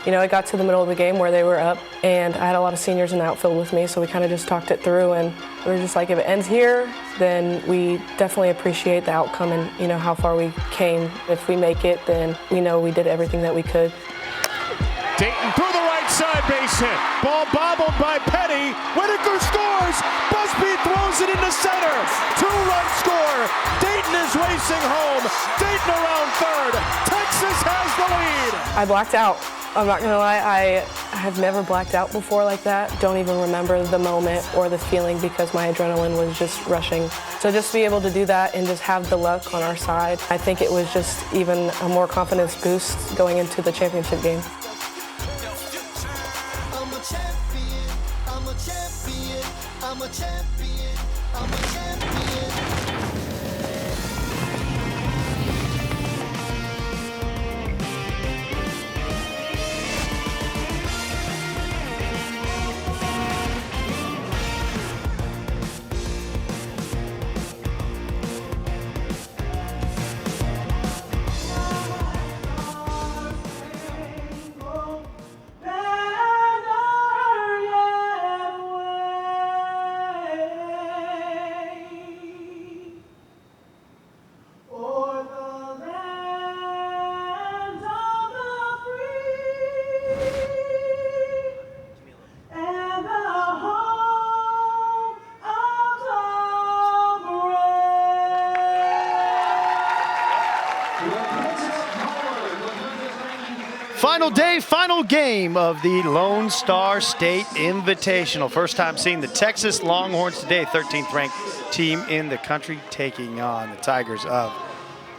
You know, it got to the middle of the game where they were up, and I had a lot of seniors in the outfield with me, so we kind of just talked it through, and we were just like, if it ends here, then we definitely appreciate the outcome and, you know, how far we came. If we make it, then we know we did everything that we could. Dayton through the right side, base hit. Ball bobbled by Petty. Whitaker scores. Busby throws it into center. 2-run score. Dayton is racing home. Dayton around third. Texas has the lead. I blacked out. I'm not gonna lie, I have never blacked out before like that. Don't even remember the moment or the feeling because my adrenaline was just rushing. So just to be able to do that and just have the luck on our side, I think it was just even a more confidence boost going into the championship game. I'm a champion. I'm a champion. Final day, final game of the Lone Star State Invitational. First time seeing the Texas Longhorns today, 13th ranked team in the country, taking on the Tigers of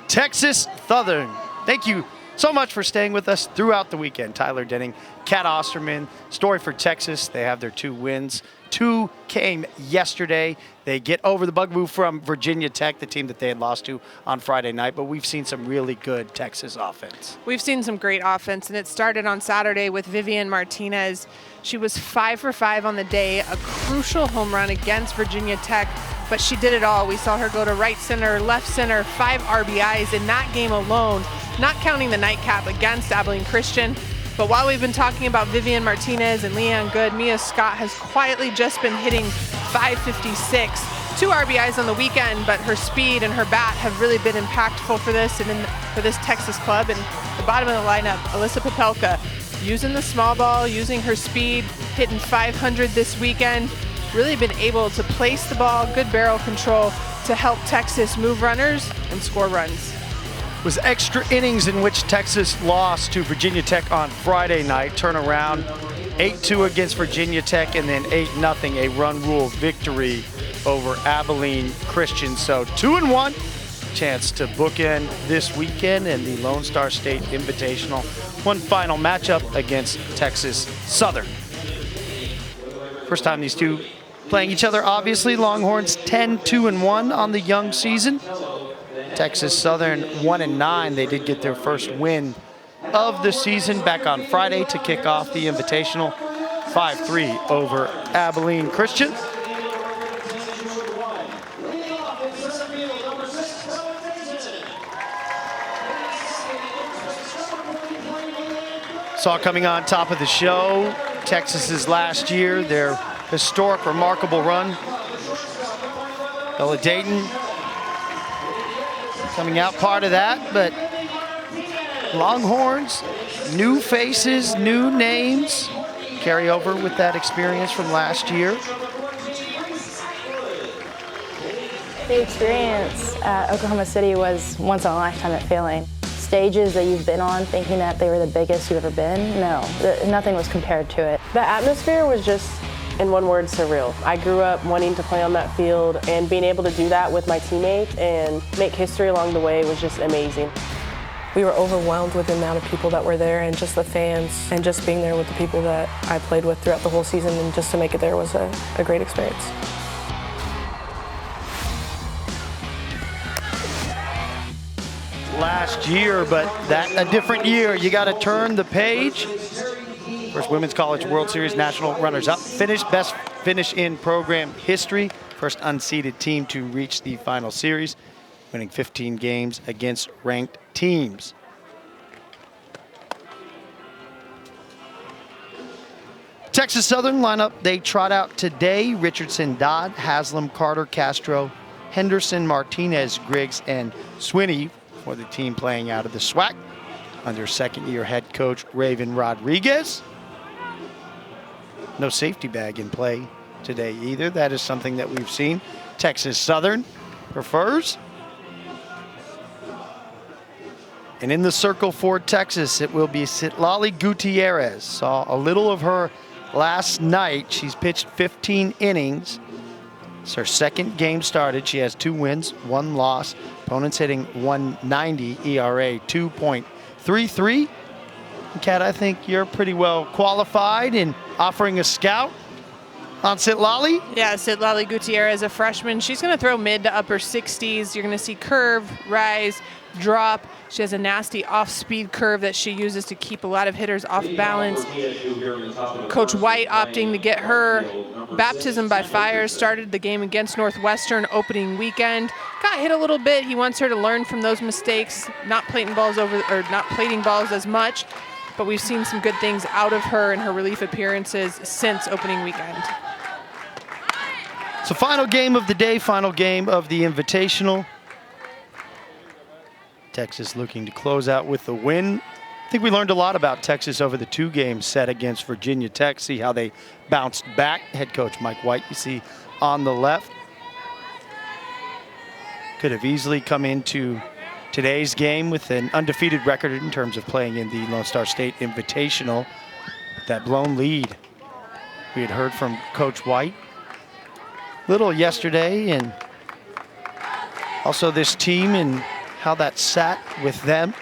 Texas Southern. Thank you so much for staying with us throughout the weekend. Tyler Denning, Kat Osterman, story for Texas. They have their 2 wins. 2 came yesterday. They get over the bugaboo from Virginia Tech, the team that they had lost to on Friday night, but we've seen some really good Texas offense. We've seen some great offense, and it started on Saturday with Vivian Martinez. She was 5 for 5 on the day, a crucial home run against Virginia Tech, but she did it all. We saw her go to right center, left center, 5 RBIs in that game alone, not counting the nightcap against Abilene Christian. But while we've been talking about Vivian Martinez and Leanne Good, Mia Scott has quietly just been hitting .556. 2 RBIs on the weekend, but her speed and her bat have really been impactful for this and for this Texas club. And the bottom of the lineup, Alyssa Popelka, using the small ball, using her speed, hitting .500 this weekend. Really been able to place the ball, good barrel control to help Texas move runners and score runs. Was extra innings in which Texas lost to Virginia Tech on Friday night. Turn around, 8-2 against Virginia Tech, and then 8-0, a run rule victory over Abilene Christian. So 2-1, chance to bookend this weekend in the Lone Star State Invitational. One final matchup against Texas Southern. First time these two playing each other, obviously. Longhorns 10-2-1 on the young season. Texas Southern 1-9. They did get their first win of the season back on Friday to kick off the Invitational. 5-3 over Abilene Christian. Saw coming on top of the show, Texas's last year, their historic, remarkable run. Ella Dayton coming out part of that, but Longhorns, new faces, new names, carry over with that experience from last year. The experience at Oklahoma City was once in a lifetime feeling. Stages that you've been on thinking that they were the biggest you've ever been, no, nothing was compared to it. The atmosphere was just, in one word, surreal. I grew up wanting to play on that field, and being able to do that with my teammates and make history along the way was just amazing. We were overwhelmed with the amount of people that were there and just the fans, and just being there with the people that I played with throughout the whole season, and just to make it there was a great experience. Last year, but that a different year. You got to turn the page. First Women's College World Series national runners-up finish, best finish in program history. First unseeded team to reach the final series, winning 15 games against ranked teams. Texas Southern lineup they trot out today: Richardson, Dodd, Haslam, Carter, Castro, Henderson, Martinez, Griggs, and Swinney for the team playing out of the SWAC under second-year head coach Raven Rodriguez. No safety bag in play today either. That is something that we've seen Texas Southern prefers. And in the circle for Texas, it will be Citlali Gutierrez. Saw a little of her last night. She's pitched 15 innings. It's her second game started. She has 2 wins, 1 loss. Opponents hitting 190, ERA 2.33. Kat, I think you're pretty well qualified in offering a scout on Citlali. Yeah, Citlali Gutierrez, a freshman. She's going to throw mid to upper 60s. You're going to see curve, rise, drop. She has a nasty off-speed curve that she uses to keep a lot of hitters off balance. Coach White opting to get her baptism by fire. Started the game against Northwestern opening weekend. Got hit a little bit. He wants her to learn from those mistakes, not plating balls as much. But we've seen some good things out of her in her relief appearances since opening weekend. So final game of the day, final game of the Invitational. Texas looking to close out with the win. I think we learned a lot about Texas over the 2-game set against Virginia Tech. See how they bounced back. Head coach Mike White, you see on the left. Could have easily come into today's game with an undefeated record in terms of playing in the Lone Star State Invitational. That blown lead we had heard from Coach White little yesterday, and also this team and how that sat with them.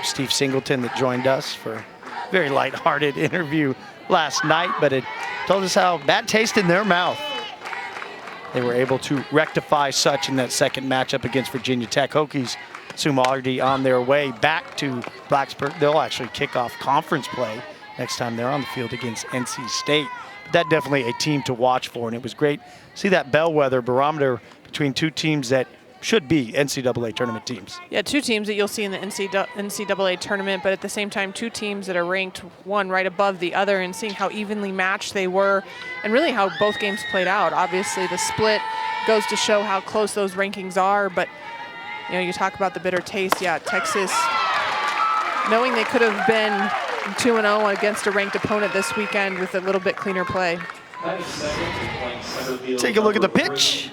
Steve Singleton that joined us for a very lighthearted interview last night, but it told us how bad taste in their mouth they were able to rectify such in that second matchup against Virginia Tech. Hokies assume already on their way back to Blacksburg. They'll actually kick off conference play next time they're on the field against NC State. But that definitely a team to watch for, and it was great to see that bellwether barometer between 2 teams that should be NCAA tournament teams. Yeah, 2 teams that you'll see in the NCAA tournament, but at the same time, 2 teams that are ranked one right above the other, and seeing how evenly matched they were and really how both games played out. Obviously, the split goes to show how close those rankings are, but you talk about the bitter taste. Yeah, Texas, knowing they could have been 2-0 against a ranked opponent this weekend with a little bit cleaner play. Take a look at the pitch.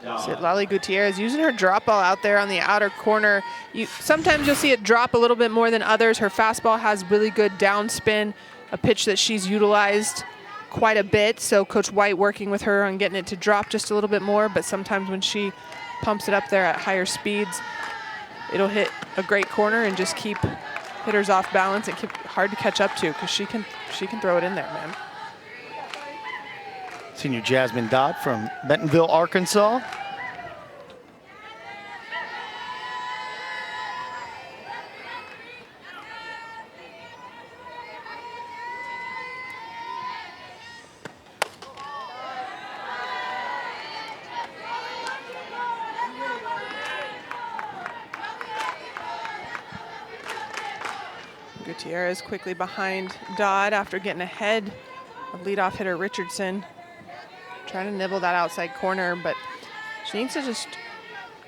Citlali Gutierrez using her drop ball out there on the outer corner. Sometimes you'll see it drop a little bit more than others. Her fastball has really good downspin, a pitch that she's utilized quite a bit. So Coach White working with her on getting it to drop just a little bit more, but sometimes when she pumps it up there at higher speeds, it'll hit a great corner and just keep hitters off balance and keep hard to catch up to, because she can throw it in there, man. Senior Jasmine Dodd from Bentonville, Arkansas. Gutierrez quickly behind Dodd after getting ahead of leadoff hitter Richardson. Trying to nibble that outside corner, but she needs to just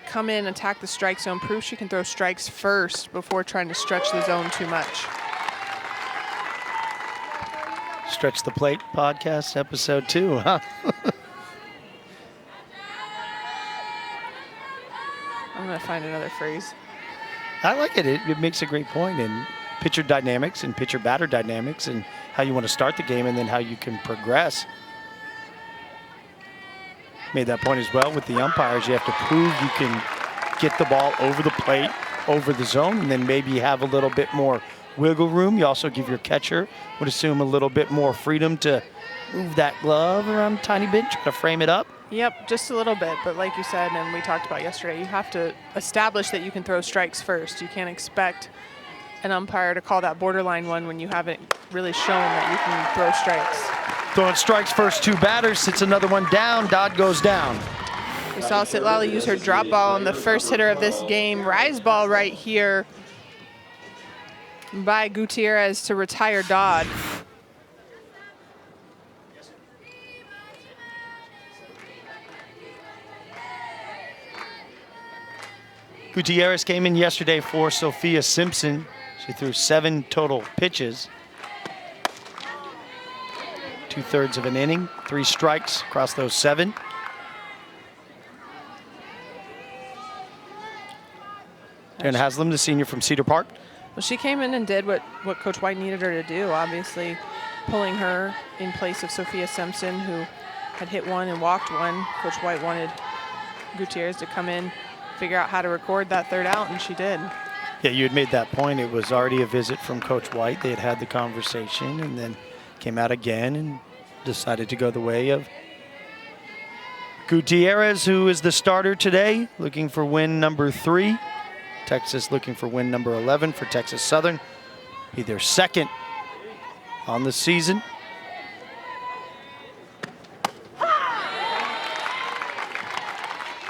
come in, attack the strike zone, prove she can throw strikes first before trying to stretch the zone too much. Stretch the Plate podcast, episode 2, huh? I'm gonna find another phrase. I like it. It makes a great point in pitcher dynamics and pitcher-batter dynamics and how you want to start the game and then how you can progress. Made that point as well with the umpires. You have to prove you can get the ball over the plate, over the zone, and then maybe have a little bit more wiggle room. You also give your catcher, would assume, a little bit more freedom to move that glove around a tiny bit, try to frame it up. Yep, just a little bit, but like you said, and we talked about yesterday, you have to establish that you can throw strikes first. You can't expect an umpire to call that borderline one when you haven't really shown that you can throw strikes. Throwing strikes first, 2 batters, sits another one down, Dodd goes down. We saw Citlali use her drop ball on the first hitter of this game. Rise ball right here by Gutierrez to retire Dodd. Gutierrez came in yesterday for Sophia Simpson. She threw 7 total pitches. 2/3 of an inning, 3 strikes across those 7. Taryn Haslam, the senior from Cedar Park. Well, she came in and did what Coach White needed her to do, obviously pulling her in place of Sophia Simpson, who had hit 1 and walked 1. Coach White wanted Gutierrez to come in, figure out how to record that 3rd out, and she did. Yeah, you had made that point. It was already a visit from Coach White. They had had the conversation and then came out again and decided to go the way of Gutierrez, who is the starter today, looking for win number 3. Texas looking for win number 11 for Texas Southern. Be their 2nd on the season.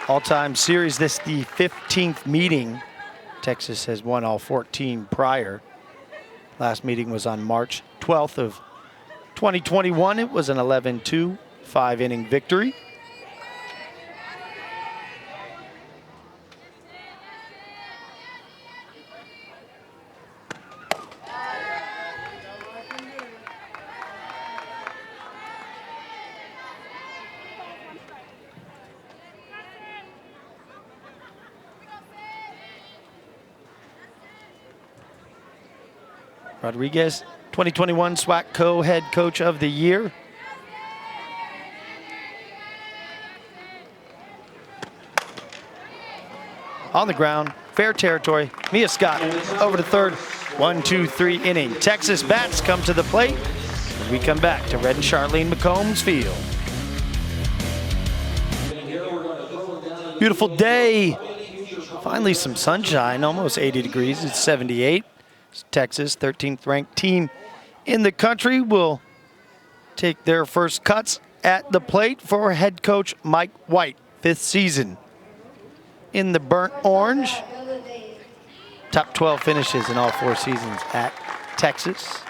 All-time series, this the 15th meeting. Texas has won all 14 prior. Last meeting was on March 12th of 2021. It was an 11-2 5-inning victory. Rodriguez, 2021 SWAC co-head coach of the year. On the ground, fair territory. Mia Scott over to 3rd. 1-2-3 inning. Texas bats come to the plate. When we come back to Red and Charlene McCombs Field. Beautiful day. Finally some sunshine, almost 80 degrees. It's 78. Texas, 13th ranked team in the country, will take their first cuts at the plate for head coach Mike White, 5th season in the burnt orange. Top 12 finishes in all 4 seasons at Texas.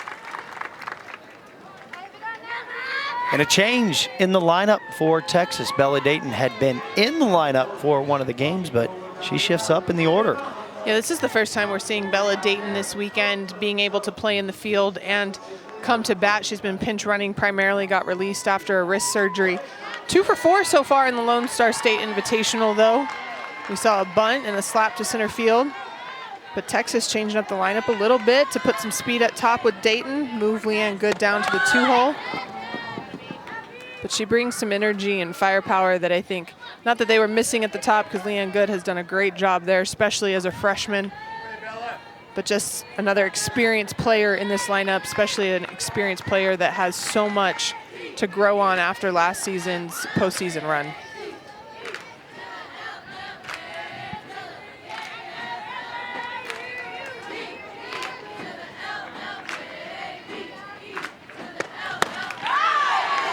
And a change in the lineup for Texas. Bella Dayton had been in the lineup for one of the games, but she shifts up in the order. Yeah, this is the first time we're seeing Bella Dayton this weekend being able to play in the field and come to bat. She's been pinch running primarily, got released after a wrist surgery. 2 for 4 so far in the Lone Star State Invitational, though. We saw a bunt and a slap to center field. But Texas changing up the lineup a little bit to put some speed at top with Dayton, move Leanne Good down to the 2-hole. But she brings some energy and firepower that I think, not that they were missing at the top, because Leanne Good has done a great job there, especially as a freshman. But just another experienced player in this lineup, especially an experienced player that has so much to grow on after last season's postseason run.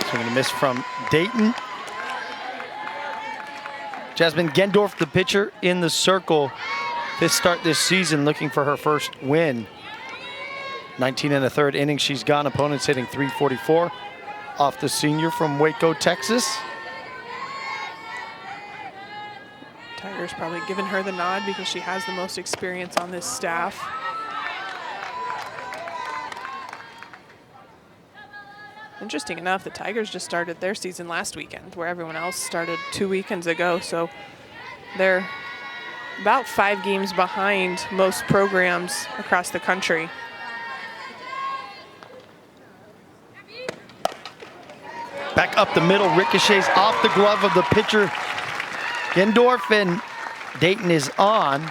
Swing and a miss from Dayton. Jasmine Gendorf, the pitcher, in the circle. 5th start this season, looking for her first win. 19 1/3 innings she's gone. Opponents hitting .344 off the senior from Waco, Texas. Tigers probably giving her the nod because she has the most experience on this staff. Interesting enough, the Tigers just started their season last weekend, where everyone else started 2 weekends ago. So they're about 5 games behind most programs across the country. Back up the middle, ricochets off the glove of the pitcher. Gendorf, and Dayton is on.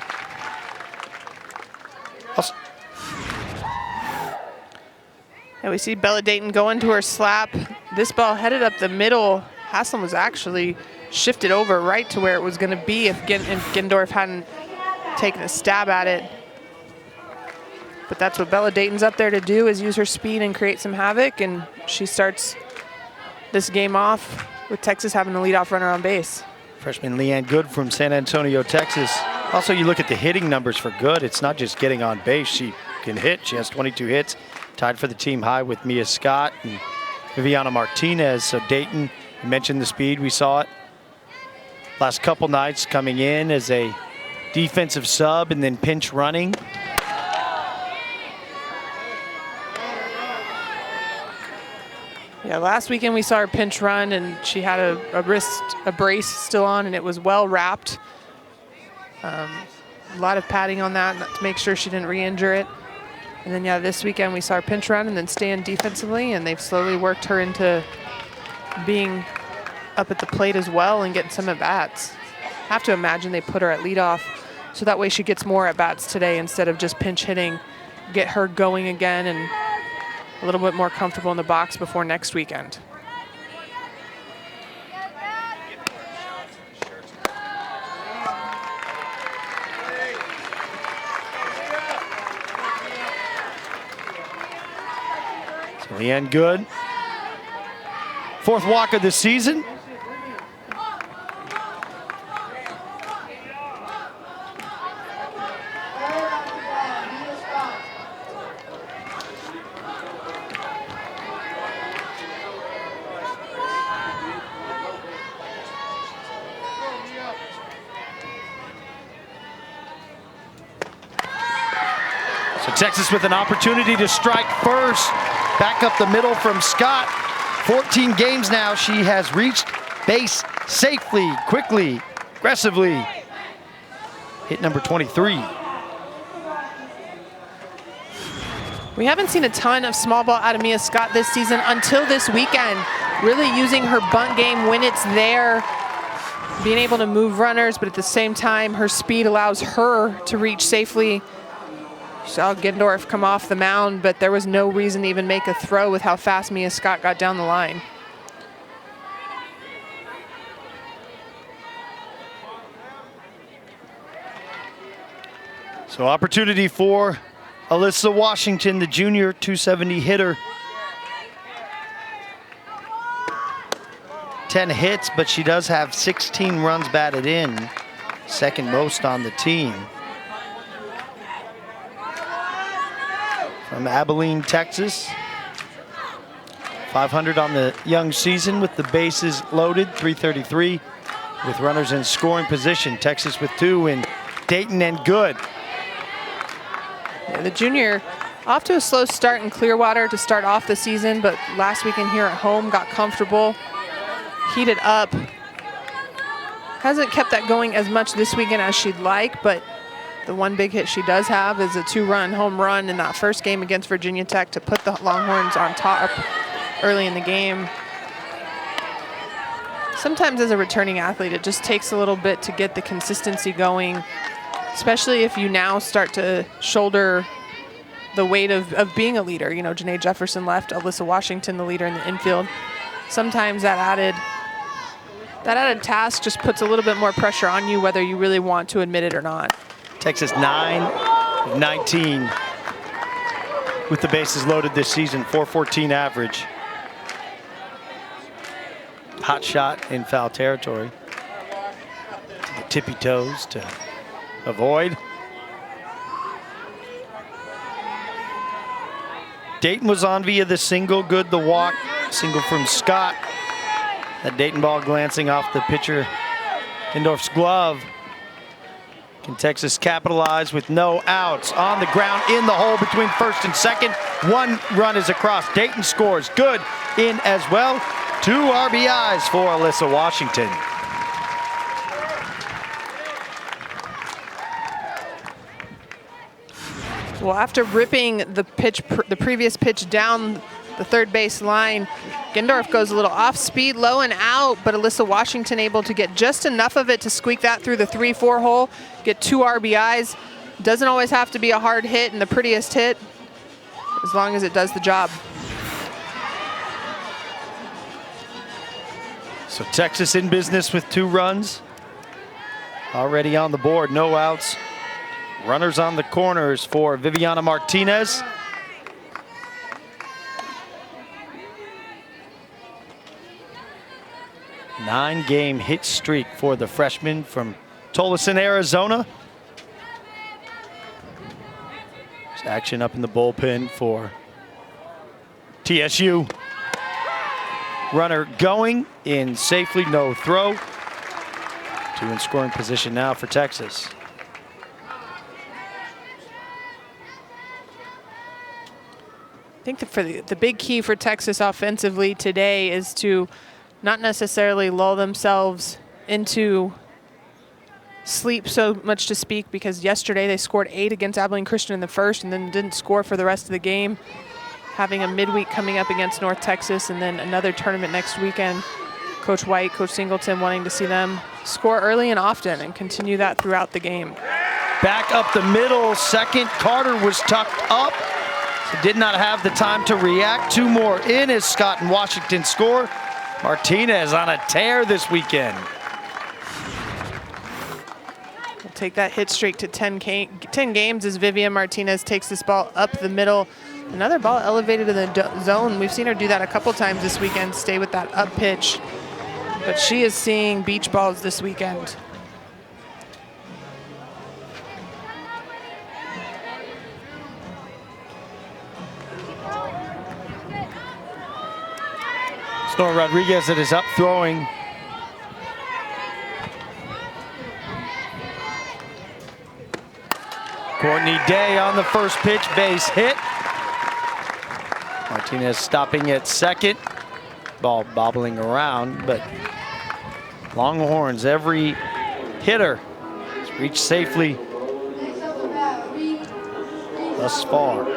And we see Bella Dayton going to her slap. This ball headed up the middle. Haslam was actually shifted over right to where it was going to be if Gendorf hadn't taken a stab at it. But that's what Bella Dayton's up there to do, is use her speed and create some havoc. And she starts this game off with Texas having the leadoff runner on base. Freshman Leanne Good from San Antonio, Texas. Also, you look at the hitting numbers for Good. It's not just getting on base. She can hit. She has 22 hits. Tied for the team high with Mia Scott and Viviana Martinez. So Dayton, you mentioned the speed. We saw it last couple nights coming in as a defensive sub and then pinch running. Yeah, last weekend we saw her pinch run and she had a brace still on and it was well wrapped. A lot of padding on that to make sure she didn't re-injure it. And then yeah, this weekend we saw her pinch run and then stand defensively, and they've slowly worked her into being up at the plate as well and getting some at-bats. Have to imagine they put her at leadoff so that way she gets more at-bats today instead of just pinch hitting, get her going again and a little bit more comfortable in the box before next weekend. So Leanne Good, 4th walk of the season. So Texas with an opportunity to strike first. Back up the middle from Scott. 14 games now. She has reached base safely, quickly, aggressively. Hit number 23. We haven't seen a ton of small ball out of Mia Scott this season until this weekend. Really using her bunt game when it's there, being able to move runners, but at the same time, her speed allows her to reach safely. Saw Gendorf come off the mound, but there was no reason to even make a throw with how fast Mia Scott got down the line. So opportunity for Alyssa Washington, the junior 270 hitter. 10 hits, but she does have 16 runs batted in, second most on the team. From Abilene, Texas. 500 on the young season with the bases loaded, 333 with runners in scoring position. Texas with 2 in Dayton and Good. Yeah, the junior off to a slow start in Clearwater to start off the season, but last weekend here at home got comfortable, heated up. Hasn't kept that going as much this weekend as she'd like, but the one big hit she does have is a 2-run home run in that first game against Virginia Tech to put the Longhorns on top early in the game. Sometimes as a returning athlete, it just takes a little bit to get the consistency going, especially if you now start to shoulder the weight of being a leader. You know, Janae Jefferson left, Alyssa Washington, the leader in the infield. Sometimes that added task just puts a little bit more pressure on you, whether you really want to admit it or not. Texas 9-19 with the bases loaded this season, 414 average. Hot shot in foul territory. To the tippy toes to avoid. Dayton was on via the single, Good the walk, single from Scott. That Dayton ball glancing off the pitcher, Gendorf's glove. Can Texas capitalize with no outs? On the ground, in the hole between first and second. 1 run is across. Dayton scores. Good in as well. 2 RBIs for Alyssa Washington. Well, after ripping the previous pitch down the third base line, Gendorf goes a little off speed, low and out, but Alyssa Washington able to get just enough of it to squeak that through the 3-4 hole, get 2 RBIs. Doesn't always have to be a hard hit and the prettiest hit, as long as it does the job. So Texas in business with 2 runs. Already on the board, no outs. Runners on the corners for Viviana Martinez. Nine-game hit streak for the freshman from Tolleson, Arizona. There's action up in the bullpen for TSU. Runner going in safely, no throw. 2 in scoring position now for Texas. think that for the big key for Texas offensively today is to not necessarily lull themselves into sleep, so much to speak, because yesterday they scored 8 against Abilene Christian in the first and then didn't score for the rest of the game. Having a midweek coming up against North Texas and then another tournament next weekend. Coach White, Coach Singleton wanting to see them score early and often and continue that throughout the game. Back up the middle, second. Carter was tucked up, so did not have the time to react. 2 more in as Scott and Washington score. Martinez on a tear this weekend. We'll take that hit streak to 10 games as Vivian Martinez takes this ball up the middle. Another ball elevated in the zone. We've seen her do that a couple times this weekend, stay with that up pitch. But she is seeing beach balls this weekend. Nora Rodriguez that is up throwing. Courtney Day on the first pitch, base hit. Martinez stopping at second. Ball bobbling around, but Longhorns, every hitter has reached safely thus far.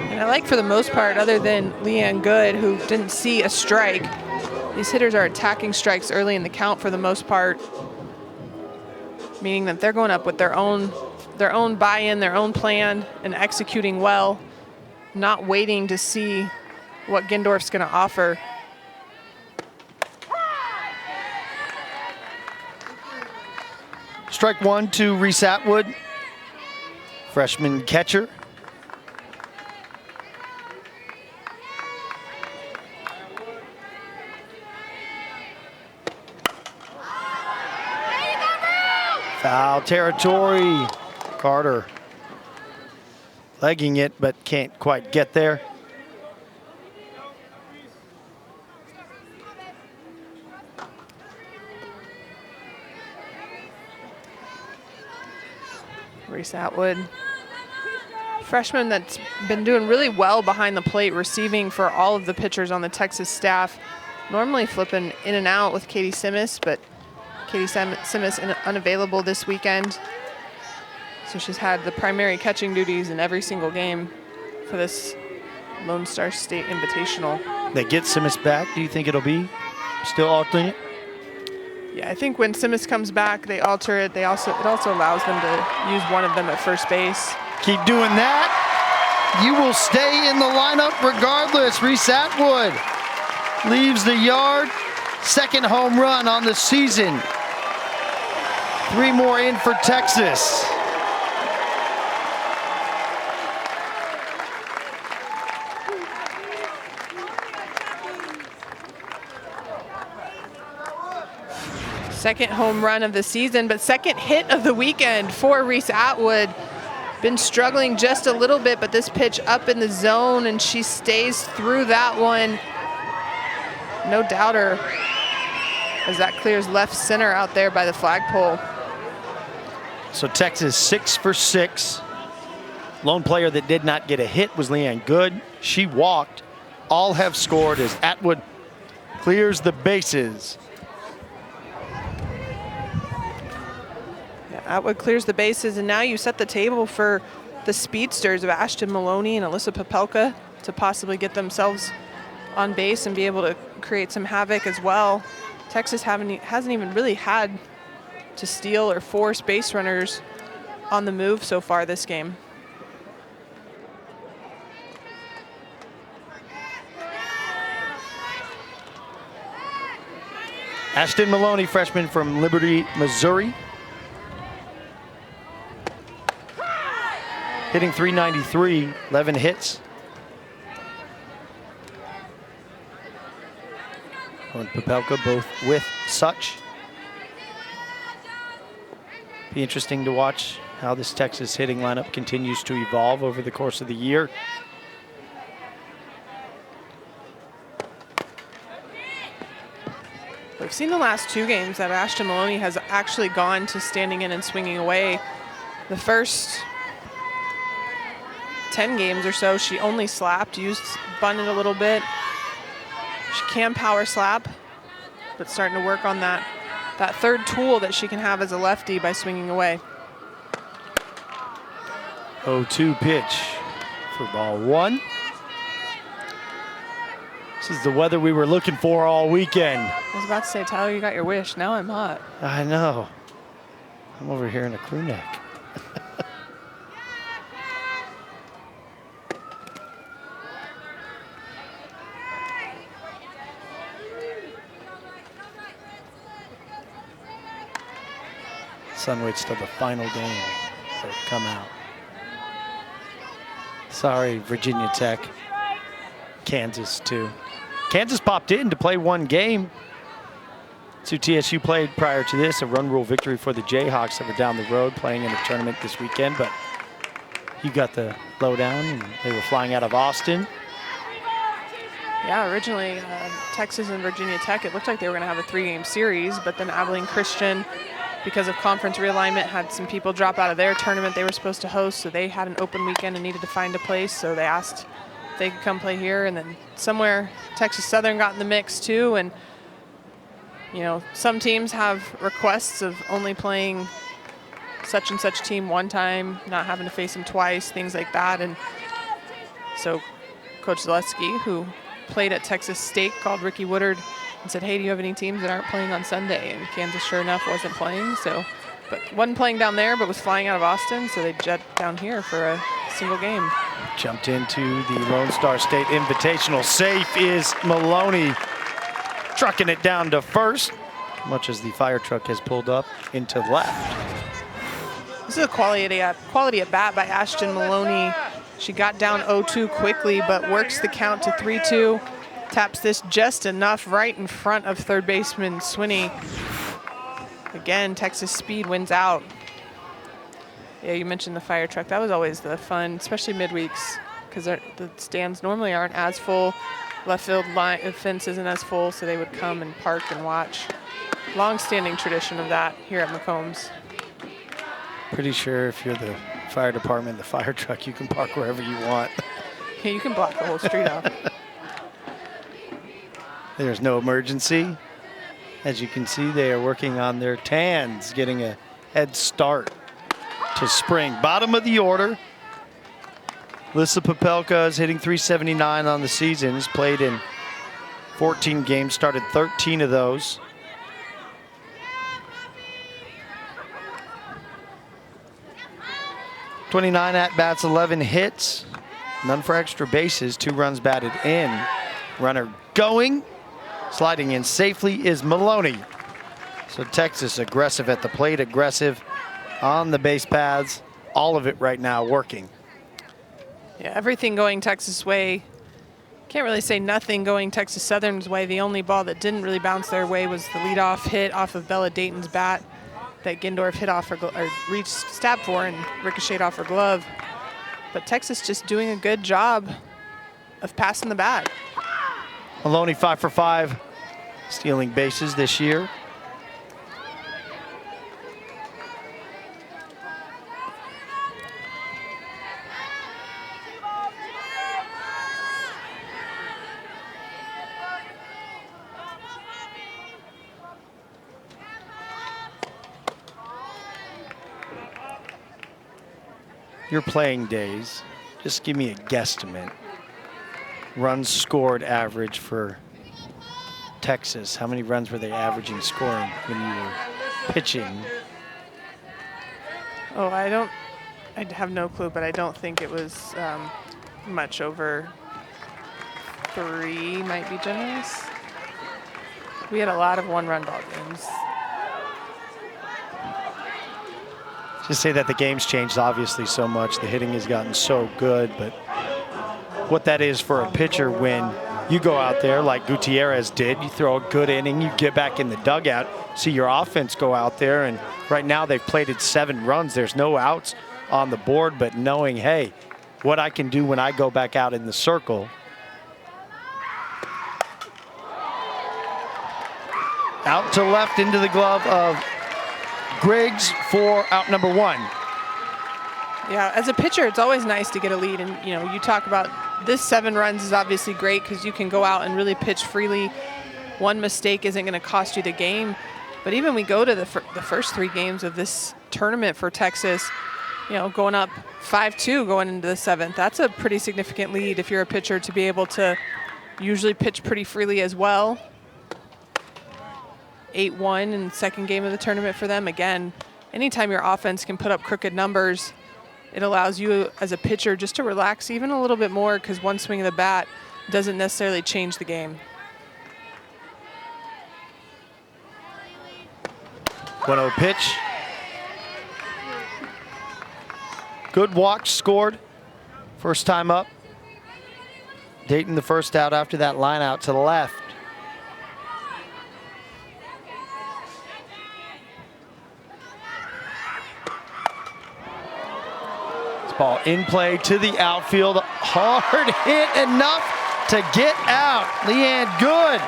And I like, for the most part, other than Leanne Good, who didn't see a strike, these hitters are attacking strikes early in the count for the most part, meaning that they're going up with their own buy-in, their own plan, and executing well, not waiting to see what Gindorf's going to offer. Strike 1 to Reese Atwood, freshman catcher. Foul territory. Carter legging it, but can't quite get there. Reese Atwood, freshman that's been doing really well behind the plate, receiving for all of the pitchers on the Texas staff. Normally flipping in and out with Katie Simis, but Katie Simis unavailable this weekend. So she's had the primary catching duties in every single game for this Lone Star State Invitational. They get Simis back. Do you think it'll be still alternate? Yeah, I think when Simis comes back, they alter it. It also allows them to use one of them at first base. Keep doing that. You will stay in the lineup regardless. Reese Atwood leaves the yard. Second home run on the season. 3 more in for Texas. Second home run of the season, but second hit of the weekend for Reese Atwood. Been struggling just a little bit, but this pitch up in the zone, and she stays through that one. No doubter, as that clears left center out there by the flagpole. So Texas 6 for 6. Lone player that did not get a hit was Leanne Good. She walked. All have scored as Atwood clears the bases. Yeah, Atwood clears the bases, and now you set the table for the speedsters of Ashton Maloney and Alyssa Popelka to possibly get themselves on base and be able to create some havoc as well. Texas hasn't even really had to steal or force base runners on the move so far this game. Ashton Maloney, freshman from Liberty, Missouri. Hitting .393, 11 hits. And Popelka both with Such. Be interesting to watch how this Texas hitting lineup continues to evolve over the course of the year. We've seen the last 2 games that Ashton Maloney has actually gone to standing in and swinging away The first 10 games or so, she only slapped, bunted a little bit. She can power slap, but starting to work on that third tool that she can have as a lefty by swinging away. 0-2 pitch for ball one. This is the weather we were looking for all weekend. I was about to say, Tyler, you got your wish. Now I'm hot. I know. I'm over here in a crew neck. Sun waits till the final game to come out. Sorry, Virginia Tech. Kansas, too. Kansas popped in to play one game. So TSU played prior to this, a run rule victory for the Jayhawks that were down the road playing in a tournament this weekend. But you got the lowdown, and they were flying out of Austin. Yeah, originally Texas and Virginia Tech, it looked like they were going to have a 3-game series, but then Abilene Christian, because of conference realignment, had some people drop out of their tournament they were supposed to host, so they had an open weekend and needed to find a place, so they asked if they could come play here, and then somewhere Texas Southern got in the mix too, and you know, some teams have requests of only playing such and such team one time, not having to face them twice, things like that, and so Coach Zaleski, who played at Texas State, called Ricky Woodard and said, hey, do you have any teams that aren't playing on Sunday? And Kansas, sure enough, wasn't playing. So, but wasn't playing down there, but was flying out of Austin. So they jet down here for a single game. Jumped into the Lone Star State Invitational. Safe is Maloney, trucking it down to first, much as the fire truck has pulled up into left. This is a quality at bat by Ashton Maloney. She got down 0-2 quickly, but works the count to 3-2. Taps this just enough right in front of third baseman Swinney. Again, Texas speed wins out. Yeah, you mentioned the fire truck. That was always the fun, especially midweeks, because the stands normally aren't as full. Left field fence isn't as full, so they would come and park and watch. Long-standing tradition of that here at McCombs. Pretty sure if you're the fire department, the fire truck, you can park wherever you want. Yeah, you can block the whole street off. There's no emergency. As you can see, they are working on their tans, getting a head start to spring. Bottom of the order. Lissa Popelka is hitting .379 on the season. Has played in 14 games, started 13 of those. .29 at-bats, 11 hits, none for extra bases, 2 runs batted in. Runner going, sliding in safely is Maloney. So Texas aggressive at the plate, aggressive on the base paths, all of it right now working. Yeah, everything going Texas way. Can't really say nothing going Texas Southern's way. The only ball that didn't really bounce their way was the leadoff hit off of Bella Dayton's bat that Gindorf hit off her, or reached, stabbed for and ricocheted off her glove. But Texas just doing a good job of passing the bat. Maloney 5 for 5, stealing bases this year. Your playing days, just give me a guesstimate. Runs scored average for Texas. How many runs were they averaging scoring when you were pitching? Oh, I have no clue, but I don't think it was much over 3, might be generous. We had a lot of one-run ball games. Just say that the game's changed obviously so much. The hitting has gotten so good, but what that is for a pitcher when you go out there like Gutierrez did, you throw a good inning, you get back in the dugout, see your offense go out there, and right now they've plated 7 runs. There's no outs on the board, but knowing, hey, what I can do when I go back out in the circle. Out to left into the glove of Griggs for out number 1. Yeah, as a pitcher, it's always nice to get a lead. And, you know, you talk about this 7 runs is obviously great because you can go out and really pitch freely. One mistake isn't going to cost you the game. But even we go to the first 3 games of this tournament for Texas, you know, going up 5-2 going into the 7th. That's a pretty significant lead if you're a pitcher to be able to usually pitch pretty freely as well. 8-1 in the second game of the tournament for them. Again, anytime your offense can put up crooked numbers, it allows you as a pitcher just to relax even a little bit more because one swing of the bat doesn't necessarily change the game. 1-0 pitch. Good walk scored. First time up. Dayton the first out after that line out to the left. Ball in play to the outfield. Hard hit, enough to get out. Leanne Good.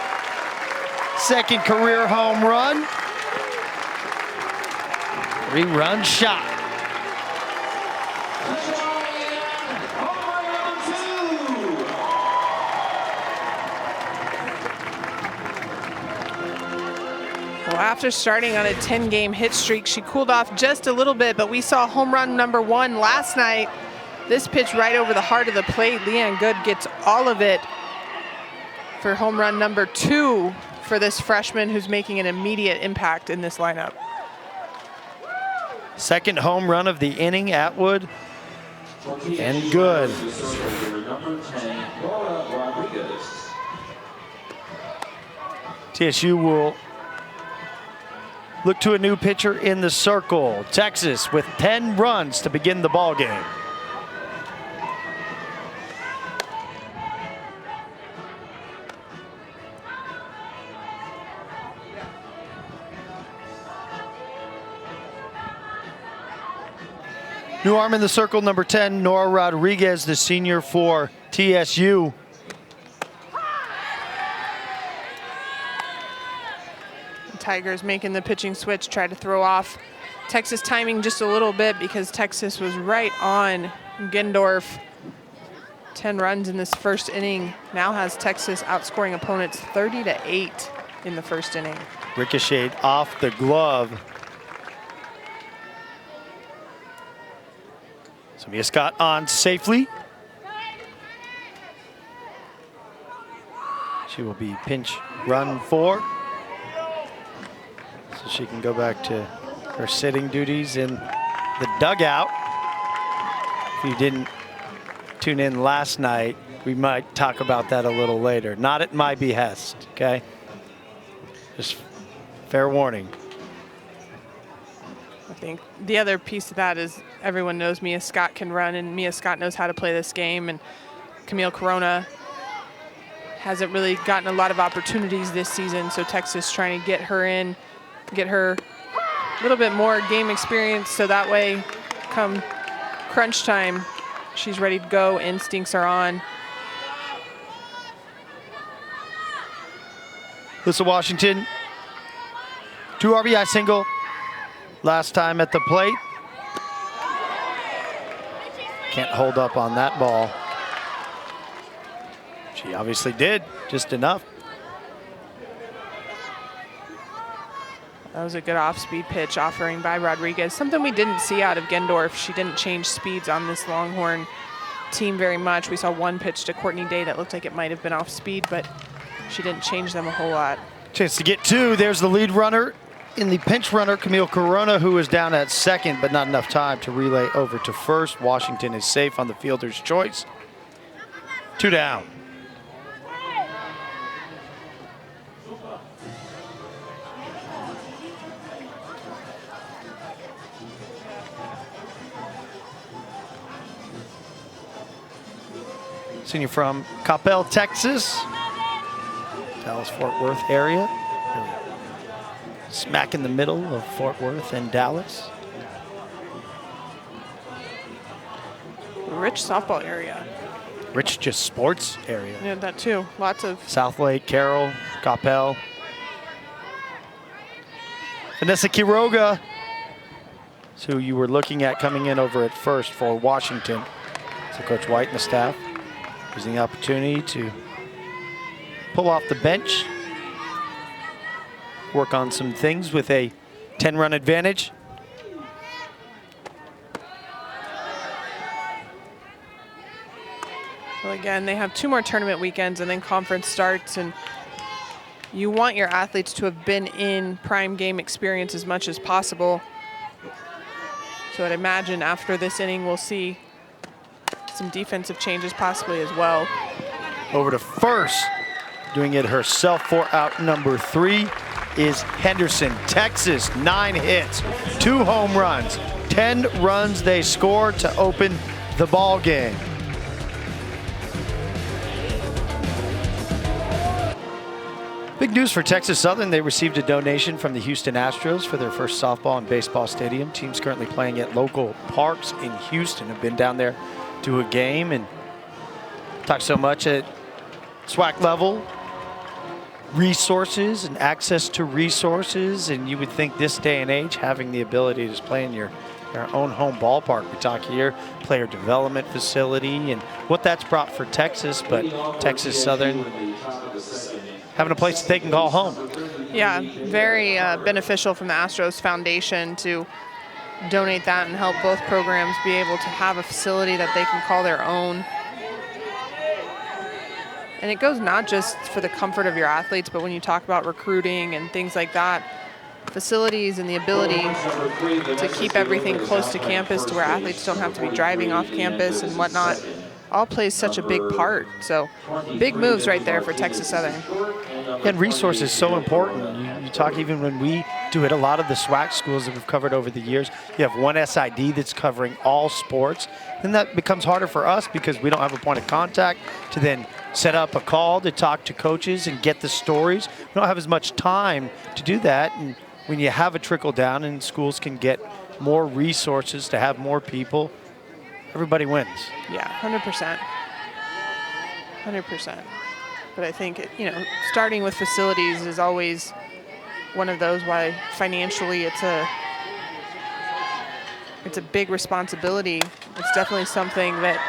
Second career home run. 3-run shot. Well, after starting on a 10-game hit streak, she cooled off just a little bit, but we saw home run number 1 last night. This pitch right over the heart of the plate. Leanne Good gets all of it for home run number 2 for this freshman who's making an immediate impact in this lineup. Second home run of the inning, Atwood, and Good. TSU will look to a new pitcher in the circle. Texas with 10 runs to begin the ball game. New arm in the circle, number 10, Nora Rodriguez, the senior for TSU. Tigers making the pitching switch, try to throw off Texas timing just a little bit because Texas was right on Gendorf. 10 runs in this first inning. Now has Texas outscoring opponents 30-8 in the first inning. Ricocheted off the glove. So Mia Scott on safely. She will be pinch run 4. So she can go back to her sitting duties in the dugout. If you didn't tune in last night, we might talk about that a little later. Not at my behest, okay? Just fair warning. I think the other piece of that is everyone knows Mia Scott can run, and Mia Scott knows how to play this game, and Camille Corona hasn't really gotten a lot of opportunities this season, so Texas trying to get her in, get her a little bit more game experience so that way come crunch time, she's ready to go, instincts are on. Alyssa Washington, 2 RBI single last time at the plate. Can't hold up on that ball. She obviously did, just enough. That was a good off-speed pitch offering by Rodriguez. Something we didn't see out of Gendorf. She didn't change speeds on this Longhorn team very much. We saw one pitch to Courtney Day that looked like it might have been off speed, but she didn't change them a whole lot. Chance to get 2. There's the lead runner in the pinch runner, Camille Corona, who was down at second, but not enough time to relay over to first. Washington is safe on the fielder's choice. 2 down. Senior from Coppell, Texas. Dallas-Fort Worth area. Smack in the middle of Fort Worth and Dallas. Rich softball area. Rich just sports area. Yeah, that too. Lots of. South Lake, Carroll, Coppell. Vanessa Quiroga So you were looking at coming in over at first for Washington. So Coach White and the staff using the opportunity to pull off the bench, work on some things with a 10-run advantage. Well, again, they have 2 more tournament weekends and then conference starts, and you want your athletes to have been in prime game experience as much as possible. So I'd imagine after this inning, we'll see some defensive changes possibly as well. Over to first, doing it herself for out number 3 is Henderson. Texas, 9 hits, 2 home runs, 10 runs they score to open the ball game. Big news for Texas Southern. They received a donation from the Houston Astros for their first softball and baseball stadium. Teams currently playing at local parks in Houston have been down there to a game and talked so much at SWAC level. Resources and access to resources, and you would think this day and age having the ability to just play in your own home ballpark. We talk here player development facility and what that's brought for Texas, but Texas Southern having a place that they can call home. Yeah, very beneficial from the Astros Foundation to donate that and help both programs be able to have a facility that they can call their own. And it goes not just for the comfort of your athletes, but when you talk about recruiting and things like that, facilities and the ability to keep everything close to campus to where athletes don't have to be driving off campus and whatnot, all plays such a big part. So big moves right there for Texas Southern. And resources so important. You talk even when we do it, a lot of the SWAC schools that we've covered over the years, you have one SID that's covering all sports. And that becomes harder for us because we don't have a point of contact to then set up a call to talk to coaches and get the stories. We don't have as much time to do that. And when you have a trickle down and schools can get more resources to have more people, everybody wins. Yeah, 100%. 100%. But I think, starting with facilities is always one of those why financially it's a big responsibility. It's definitely something that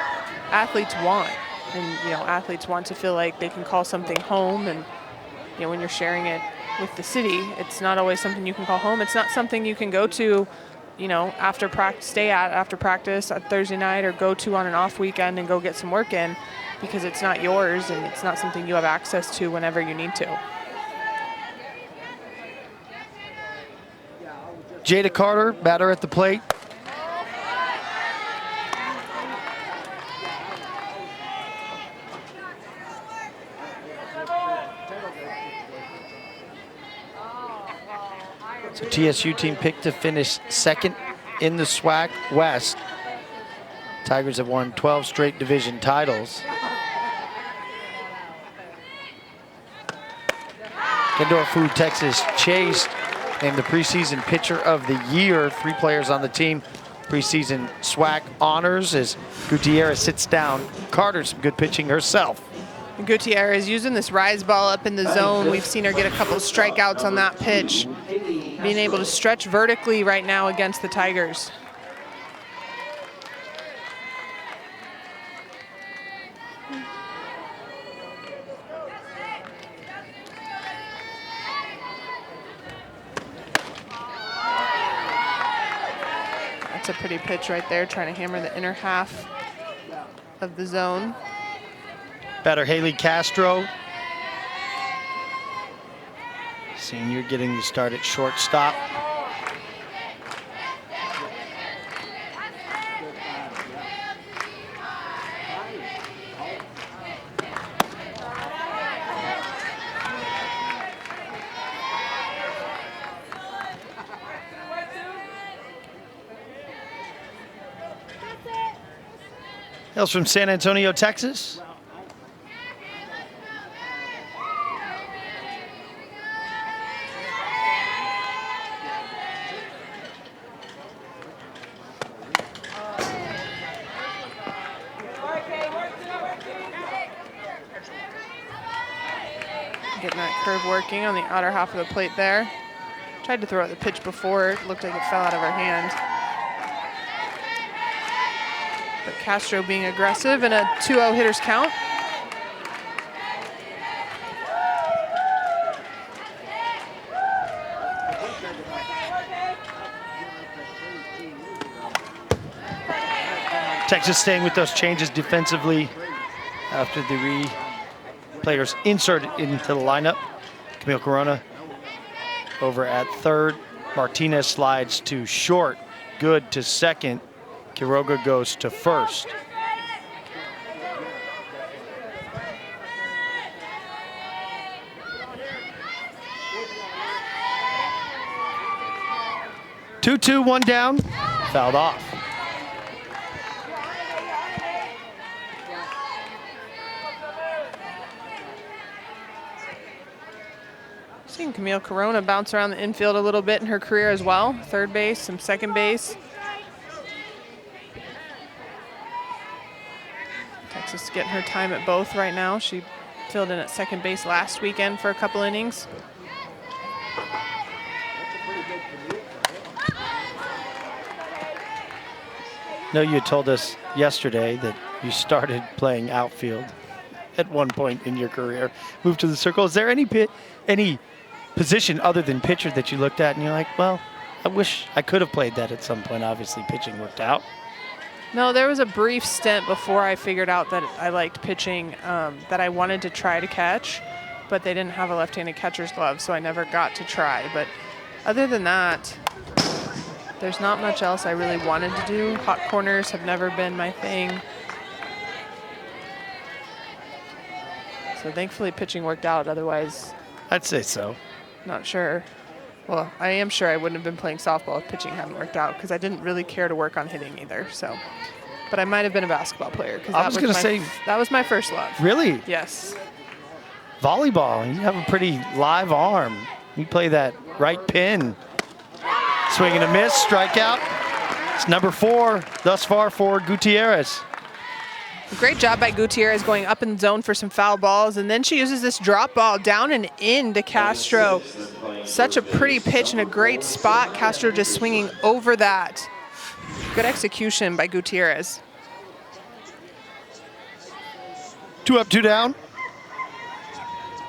athletes want. And, athletes want to feel like they can call something home. And, when you're sharing it with the city, it's not always something you can call home. It's not something you can go to, after practice, stay at after practice on Thursday night or go to on an off weekend and go get some work in, because it's not yours and it's not something you have access to whenever you need to. Jada Carter, batter at the plate. So TSU team picked to finish second in the SWAC West. Tigers have won 12 straight division titles. Kendall Food, Texas chased, named the preseason pitcher of the year. 3 players on the team, preseason SWAC honors as Gutierrez sits down. Carter, some good pitching herself. Gutierrez using this rise ball up in the zone. We've seen her get a couple strikeouts on that pitch. Being able to stretch vertically right now against the Tigers. That's a pretty pitch right there, trying to hammer the inner half of the zone. Batter Haley Castro. Senior getting the start at shortstop. Hails from San Antonio, Texas. Getting that curve working on the outer half of the plate there. Tried to throw out the pitch before. It looked like it fell out of her hand. But Castro being aggressive and a 2-0 hitters count. Texas staying with those changes defensively after the players inserted into the lineup. Camille Corona over at third. Martinez slides to short. Good to second. Quiroga goes to first. Two, one down. Fouled off. Seen Camille Corona bounce around the infield a little bit in her career as well. Third base, some second base. Texas getting her time at both right now. She filled in at second base last weekend for a couple innings. No, you told us yesterday that you started playing outfield at one point in your career. Moved to the circle. Is there any position other than pitcher that you looked at and you're like, well, I wish I could have played that at some point? Obviously, pitching worked out. No, there was a brief stint before I figured out that I liked pitching that I wanted to try to catch, but they didn't have a left-handed catcher's glove, so I never got to try. But other than that, there's not much else I really wanted to do. Hot corners have never been my thing. So thankfully pitching worked out, otherwise I'd say so. not sure. Well, I am sure I wouldn't have been playing softball if pitching hadn't worked out, because I didn't really care to work on hitting either. So, but I might have been a basketball player, because that was my first love. Really? Yes. Volleyball, you have a pretty live arm. You play that right pin. Swing and a miss, strikeout. It's number 4 thus far for Gutierrez. Great job by Gutierrez going up in the zone for some foul balls, and then she uses this drop ball down and in to Castro. Such a pretty pitch and a great spot. Castro just swinging over that. Good execution by Gutierrez. 2 up, 2 down.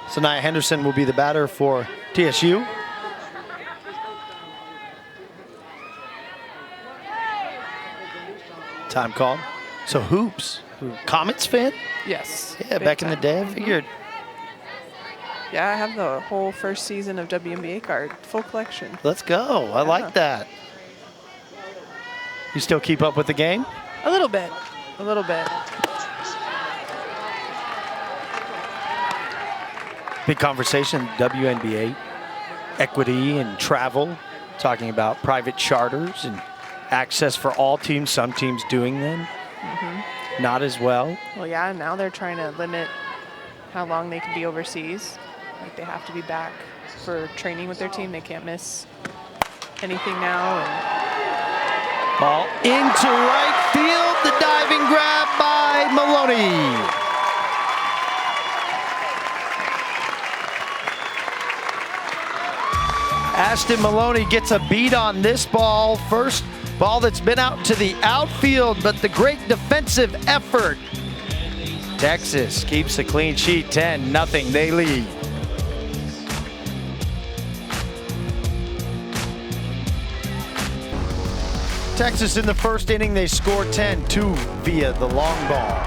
Sanaya Henderson will be the batter for TSU. Time called. So hoops. Comets fan? Yes. Yeah, back in the day, I figured. Yeah, I have the whole first season of WNBA card, full collection. Let's go. I like that. You still keep up with the game? A little bit. A little bit. Big conversation, WNBA, equity and travel, talking about private charters and access for all teams, some teams doing them. Not as well. Well, yeah, now they're trying to limit how long they can be overseas. Like, they have to be back for training with their team. They can't miss anything now. And Ball into right field. The diving grab by Maloney. Ashton Maloney gets a beat on this ball. First ball that's been out to the outfield, but the great defensive effort. Texas keeps a clean sheet, 10-0, they lead. Texas in the first inning, they score 10-2 via the long ball.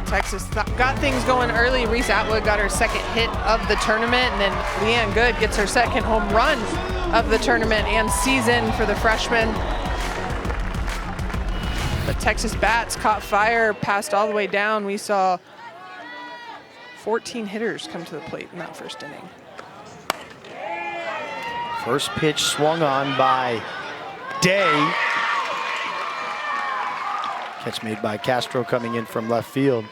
Texas got things going early. Reese Atwood got her second hit of the tournament, and then Leanne Good gets her second home run of the tournament and season for the freshman. The Texas bats caught fire, passed all the way down. We saw 14 hitters come to the plate in that first inning. First pitch swung on by Day. Catch made by Castro coming in from left field.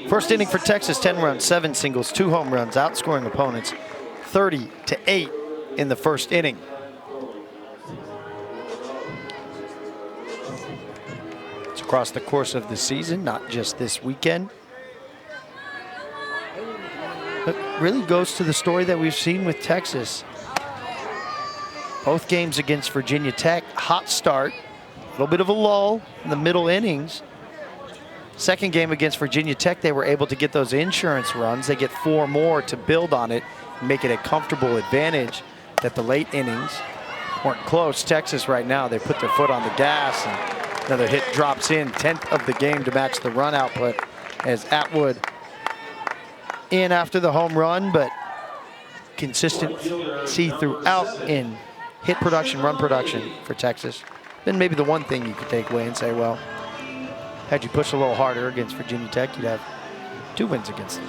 First inning for Texas, 10 runs, 7 singles, 2 home runs, outscoring opponents 30-8 in the first inning. It's across the course of the season, not just this weekend. It really goes to the story that we've seen with Texas. Both games against Virginia Tech, hot start, a little bit of a lull in the middle innings. Second game against Virginia Tech, they were able to get those insurance runs. They get 4 more to build on it and make it a comfortable advantage that the late innings weren't close. Texas right now, they put their foot on the gas and another hit drops in, 10th of the game to match the run output as Atwood in after the home run, but consistency throughout in hit production, run production for Texas. Then maybe the one thing you could take away and say, well, had you pushed a little harder against Virginia Tech, you'd have 2 wins against them.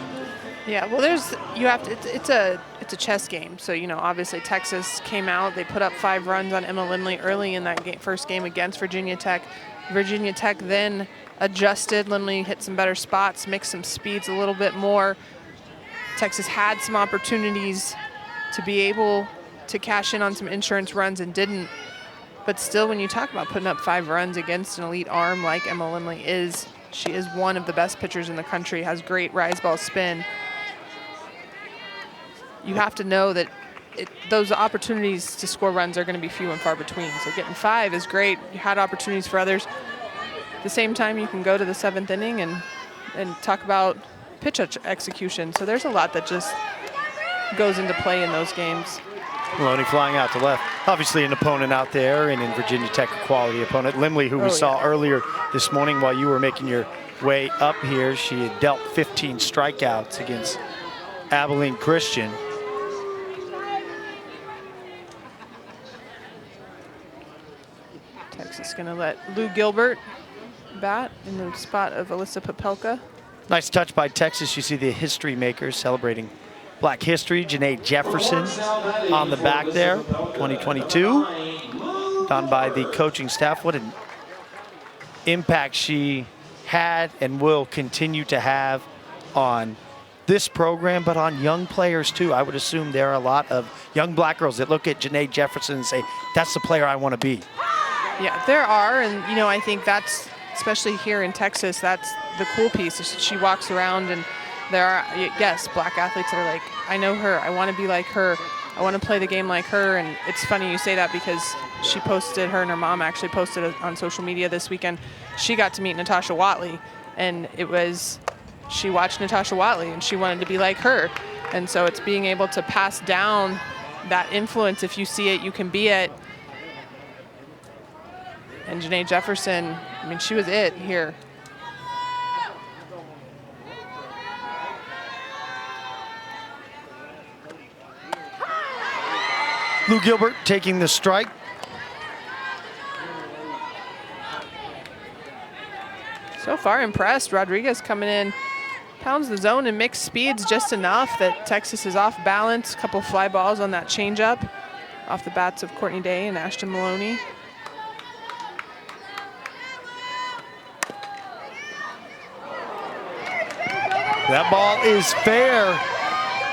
Yeah, well, it's a chess game. So, you know, obviously Texas came out, they put up 5 runs on Emma Limley early in that first game against Virginia Tech. Virginia Tech then adjusted. Limley hit some better spots, mixed some speeds a little bit more. Texas had some opportunities to be able to cash in on some insurance runs and didn't. But still, when you talk about putting up 5 runs against an elite arm like Emma Limley is, she is one of the best pitchers in the country, has great rise ball spin. You have to know that those opportunities to score runs are going to be few and far between. So getting 5 is great. You had opportunities for others. At the same time, you can go to the 7th inning and talk about pitch execution. So there's a lot that just goes into play in those games. Maloney flying out to left. Obviously an opponent out there, and in Virginia Tech, a quality opponent. Limley, who we saw earlier this morning while you were making your way up here, she had dealt 15 strikeouts against Abilene Christian. Texas going to let Lou Gilbert bat in the spot of Alyssa Popelka. Nice touch by Texas. You see the history makers celebrating Black History. Janae Jefferson on the back there, 2022. Done by the coaching staff. What an impact she had and will continue to have on this program, but on young players too. I would assume there are a lot of young black girls that look at Janae Jefferson and say, that's the player I want to be. Yeah, there are, and you know, I think that's, especially here in Texas, that's the cool piece. She walks around and there are, yes, black athletes that are like, I know her, I want to be like her, I want to play the game like her. And it's funny you say that because she posted, her and her mom actually posted it on social media this weekend. She got to meet Natasha Watley, and it was, she watched Natasha Watley and she wanted to be like her. And so it's being able to pass down that influence. If you see it, you can be it. And Janae Jefferson, I mean, she was it here. Lou Gilbert taking the strike. So far impressed. Rodriguez coming in, pounds the zone and mixed speeds just enough that Texas is off balance. A couple fly balls on that changeup off the bats of Courtney Day and Ashton Maloney. That ball is fair.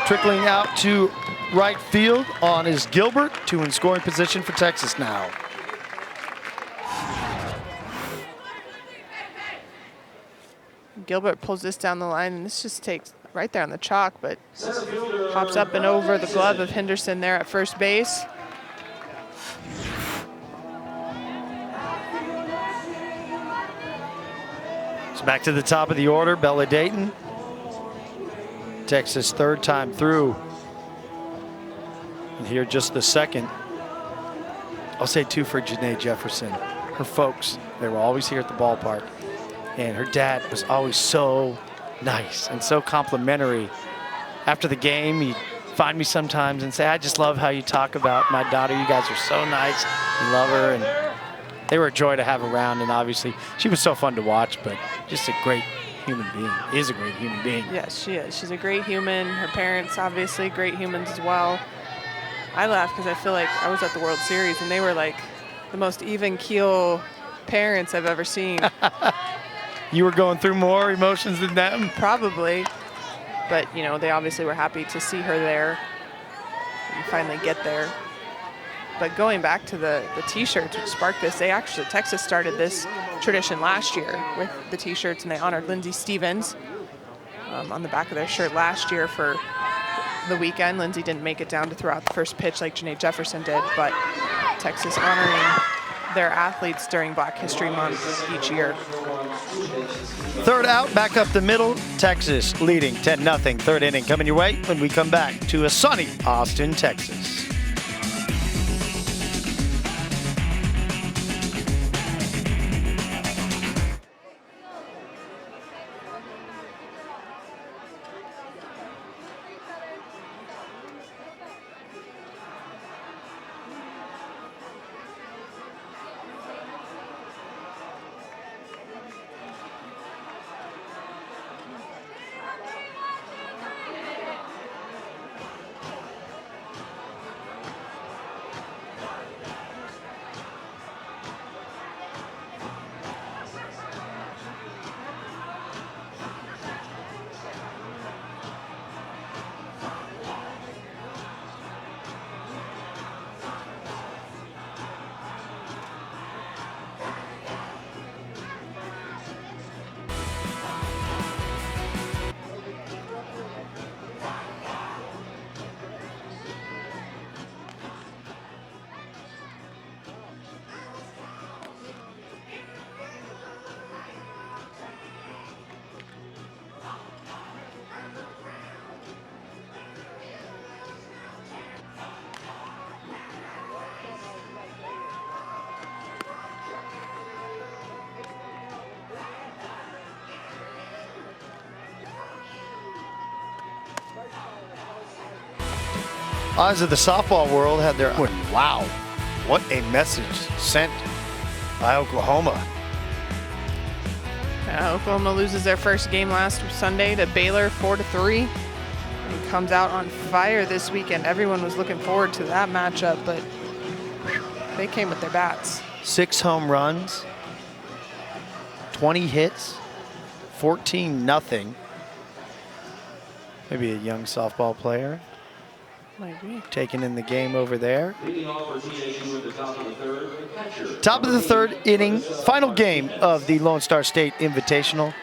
Trickling out to right field on is Gilbert, 2 in scoring position for Texas now. Gilbert pulls this down the line, and this just takes right there on the chalk, but hops up and over the glove of Henderson there at first base. It's back to the top of the order, Bella Dayton. Texas 3rd time through. And here just the second. I'll say 2 for Janae Jefferson. Her folks, they were always here at the ballpark. And her dad was always so nice and so complimentary. After the game, he'd find me sometimes and say, I just love how you talk about my daughter. You guys are so nice. You love her. And they were a joy to have around. And obviously, she was so fun to watch, but just a great human being, is a great human being. Yes, she is. She's a great human. Her parents, obviously, great humans as well. I laugh because I feel like I was at the World Series and they were like the most even keel parents I've ever seen. You were going through more emotions than them? Probably. But, you know, they obviously were happy to see her there and finally get there. But going back to the T-shirts which sparked this, Texas started this tradition last year with the T-shirts, and they honored Lindsay Stevens on the back of their shirt last year for the weekend. Lindsay didn't make it down to throw out the first pitch like Janae Jefferson did, but Texas honoring their athletes during Black History Month each year. Third out, back up the middle. Texas leading 10-0. Third inning coming your way when we come back to a sunny Austin, Texas. Eyes of the softball world had their wow, what a message sent by Oklahoma. Oklahoma loses their first game last Sunday to Baylor 4-3 and comes out on fire this weekend. Everyone was looking forward to that matchup, but they came with their bats. 6 home runs, 20 hits, 14-0. Maybe a young softball player Might be. taking in the game over there. Top of the third inning, final game of the Lone Star State Invitational.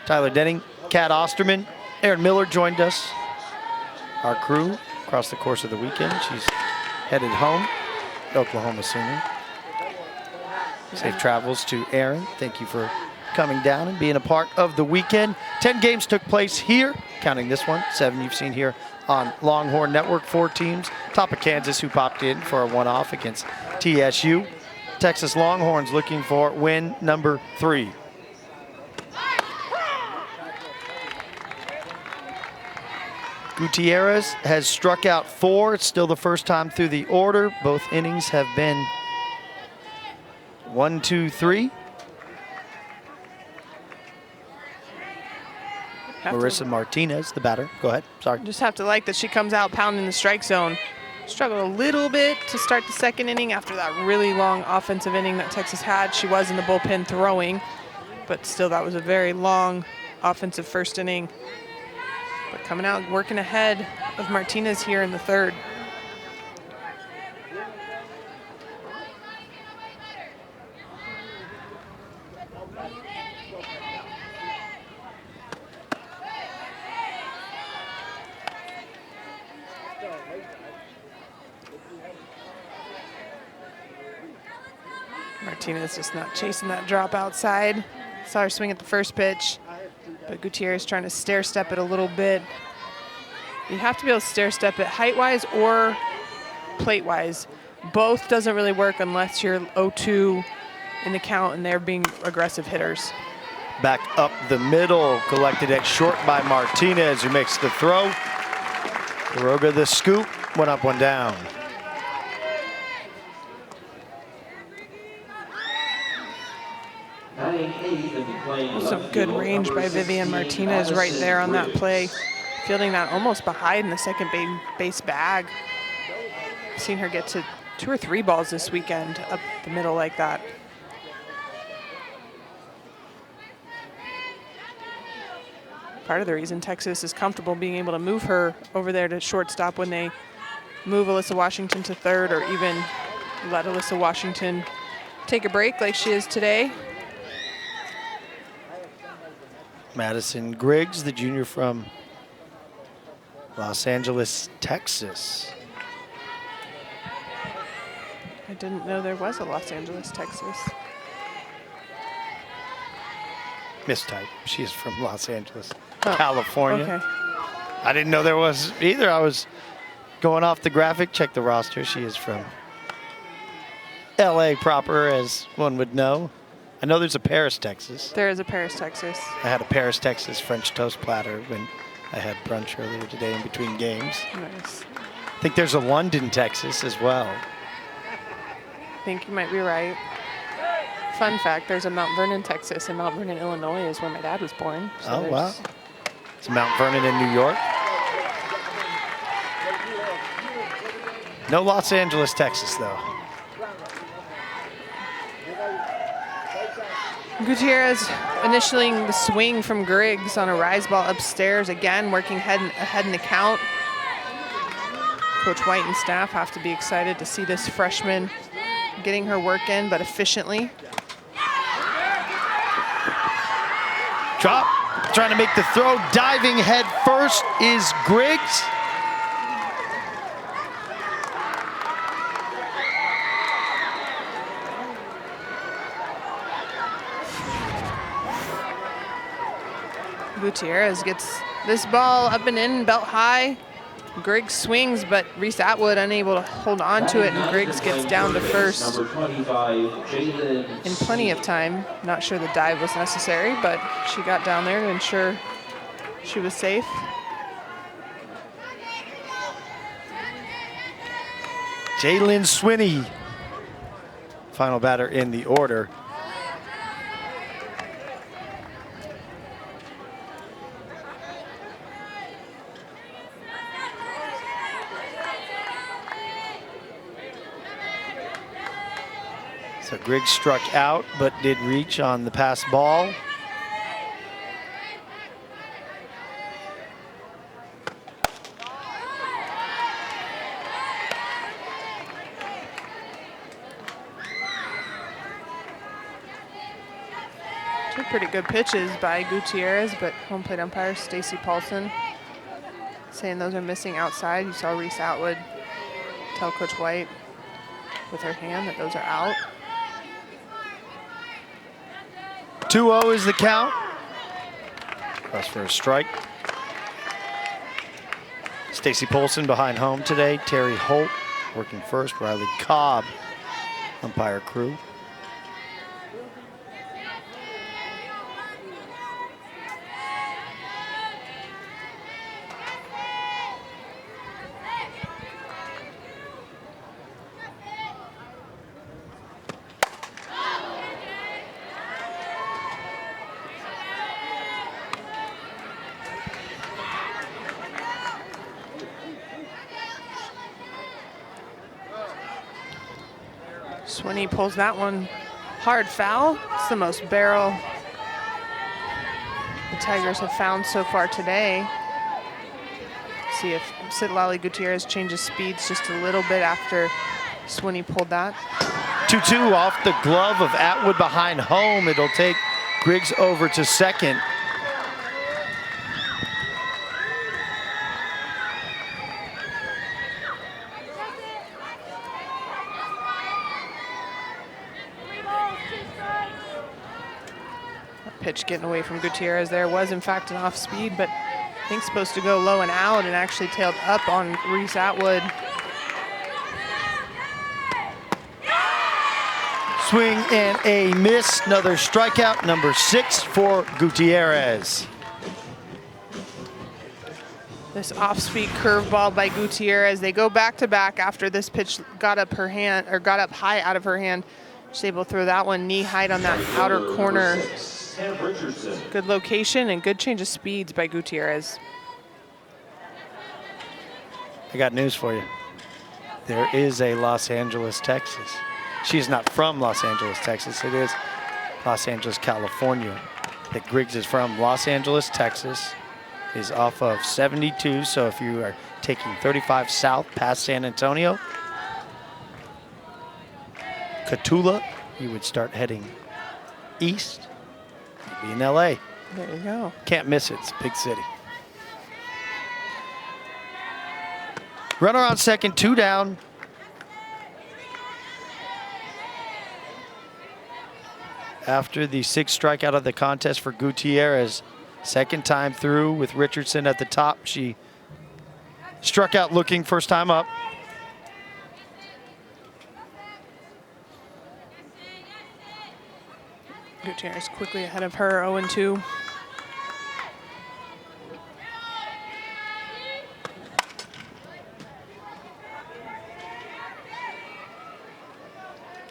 Tyler Denning, Kat Osterman, Aaron Miller joined us. Our crew across the course of the weekend. She's headed home, Oklahoma sooner. Safe travels to Aaron. Thank you for coming down and being a part of the weekend. 10 games took place here, counting this one. 7 you've seen here on Longhorn Network. 4 teams. Top of Kansas, who popped in for a one-off against TSU. Texas Longhorns looking for win number 3. Gutierrez has struck out 4. It's still the first time through the order. Both innings have been 1, 2, 3. Marissa Martinez, the batter. Go ahead. Sorry. Just have to like that she comes out pounding the strike zone. Struggled a little bit to start the second inning after that really long offensive inning that Texas had. She was in the bullpen throwing, but still that was a very long offensive first inning. But coming out working ahead of Martinez here in the third. Martinez just not chasing that drop outside. Saw her swing at the first pitch, but Gutierrez trying to stair step it a little bit. You have to be able to stair step it height-wise or plate-wise. Both doesn't really work unless you're 0-2 in the count and they're being aggressive hitters. Back up the middle, collected at short by Martinez, who makes the throw. Quiroga the scoop, 1 up, 1 down. Some good range by Vivian Martinez right there on that play. Fielding that almost behind the second base bag. Seen her get to 2 or 3 balls this weekend up the middle like that. Part of the reason Texas is comfortable being able to move her over there to shortstop when they move Alyssa Washington to third, or even let Alyssa Washington take a break like she is today. Madison Griggs, the junior from Los Angeles, Texas. I didn't know there was a Los Angeles, Texas. Mistype. She is from Los Angeles, California. Okay. I didn't know there was either. I was going off the graphic, check the roster. She is from LA proper, as one would know. I know there's a Paris, Texas. There is a Paris, Texas. I had a Paris, Texas French toast platter when I had brunch earlier today in between games. Nice. I think there's a London, Texas as well. I think you might be right. Fun fact, there's a Mount Vernon, Texas, and Mount Vernon, Illinois is where my dad was born. So Oh, wow. there's- It's Mount Vernon in New York. No Los Angeles, Texas, though. Gutierrez initiating the swing from Griggs on a rise ball upstairs. Again, working ahead in the count. Coach White and staff have to be excited to see this freshman getting her work in, but efficiently. Drop, trying to make the throw, diving head first is Griggs. Gutierrez gets this ball up and in, belt high. Griggs swings, but Reese Atwood unable to hold on to it, and Griggs gets down to first in plenty of time. Not sure the dive was necessary, but she got down there to ensure she was safe. Jalen Swinney, final batter in the order. So Griggs struck out, but did reach on the pass ball. Two pretty good pitches by Gutierrez, but home plate umpire Stacy Paulson saying those are missing outside. You saw Reese Atwood tell Coach White with her hand that those are out. 2-0 is the count. Cross for a strike. Stacy Polson behind home today. Terry Holt working first. Riley Cobb, umpire crew. Swinney pulls that one hard foul. It's the most barrel the Tigers have found so far today. See if Citlali Gutierrez changes speeds just a little bit after Swinney pulled that. 2-2 off the glove of Atwood behind home. It'll take Griggs over to second. Pitch getting away from Gutierrez there was in fact an off speed, but I think supposed to go low and out and actually tailed up on Reese Atwood. Swing and a miss. Another strikeout, number 6 for Gutierrez. This off-speed curveball by Gutierrez. They go back to back after this pitch got up her hand, or got up high out of her hand. She's able to throw that one knee height on that outer corner. Good location and good change of speeds by Gutierrez. I got news for you. There is a Los Angeles, Texas. She's not from Los Angeles, Texas. It is Los Angeles, California. That Griggs is from. Los Angeles, Texas is off of 72. So if you are taking 35 south past San Antonio, Cotulla, you would start heading east. You'd be in LA. There you go. Can't miss it. It's a big city. Runner on second, 2 down. After the 6th strikeout of the contest for Gutierrez, second time through with Richardson at the top. She struck out looking first time up. Gutierrez quickly ahead of her, 0-2.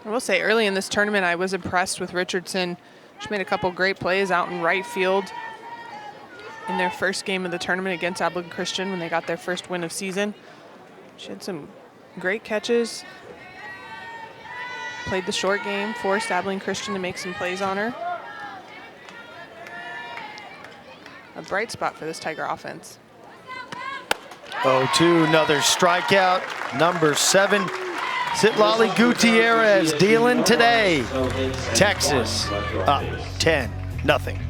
I will say early in this tournament, I was impressed with Richardson. She made a couple great plays out in right field in their first game of the tournament against Abilene Christian when they got their first win of season. She had some great catches. Played the short game, forced Abilene Christian to make some plays on her. A bright spot for this Tiger offense. 0-2, another strikeout. Number 7, Citlali Gutierrez dealing today. Texas up 10-0.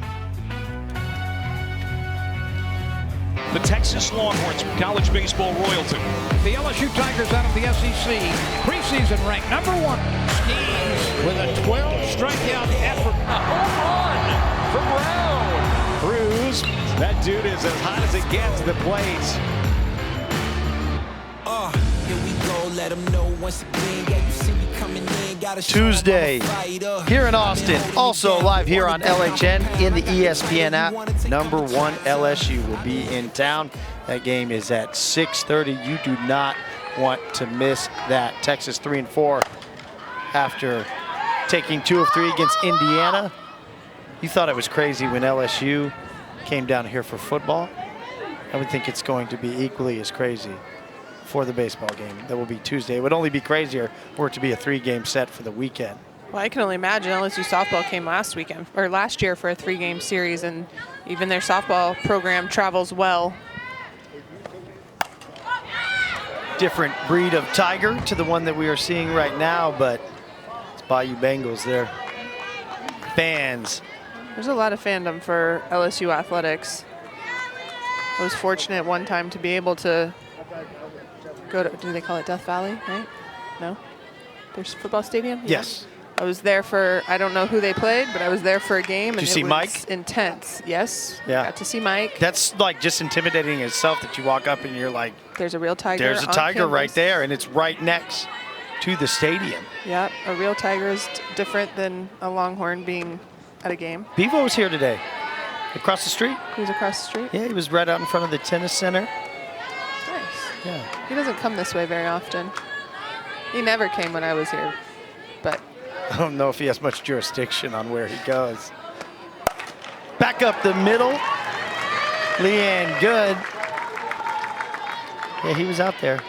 The Texas Longhorns from college baseball royalty. The LSU Tigers out of the SEC, preseason ranked number 1. Skeens with a 12 strikeout effort. A home run for Brown. Cruz, that dude is as hot as it gets to the plate. Here we go, let them know once again. Yeah, you see me coming in, gotta show 'em I'm a Tuesday fighter. here in Austin. Also live here on LHN in the ESPN app. Number 1 LSU will be in town. That game is at 6:30. You do not want to miss that. Texas 3-4 after taking 2 of 3 against Indiana. You thought it was crazy when LSU came down here for football. I would think it's going to be equally as crazy for the baseball game. That will be Tuesday. It would only be crazier were it to be a 3-game set for the weekend. Well, I can only imagine LSU softball came last year for a 3-game series, and even their softball program travels well. Different breed of Tiger to the one that we are seeing right now, but it's Bayou Bengals there. Fans. There's a lot of fandom for LSU athletics. I was fortunate one time to be able to go to, do they call it Death Valley, right? No? There's a football stadium? Yeah. Yes. I was there for, I don't know who they played, but I was there for a game. Did and you see it was Mike? Intense, yes. Yeah. Got to see Mike. That's like just intimidating itself that you walk up and you're like, There's a real tiger there's a on tiger right campus. there, and it's right next to the stadium. Yep, a real tiger is different than a longhorn being at a game. Bevo was here today, across the street. He was across the street. Yeah, he was right out in front of the tennis center. Nice. Yeah. He doesn't come this way very often. He never came when I was here, but I don't know if he has much jurisdiction on where he goes. Back up the middle. Leanne Good. Yeah, he was out there.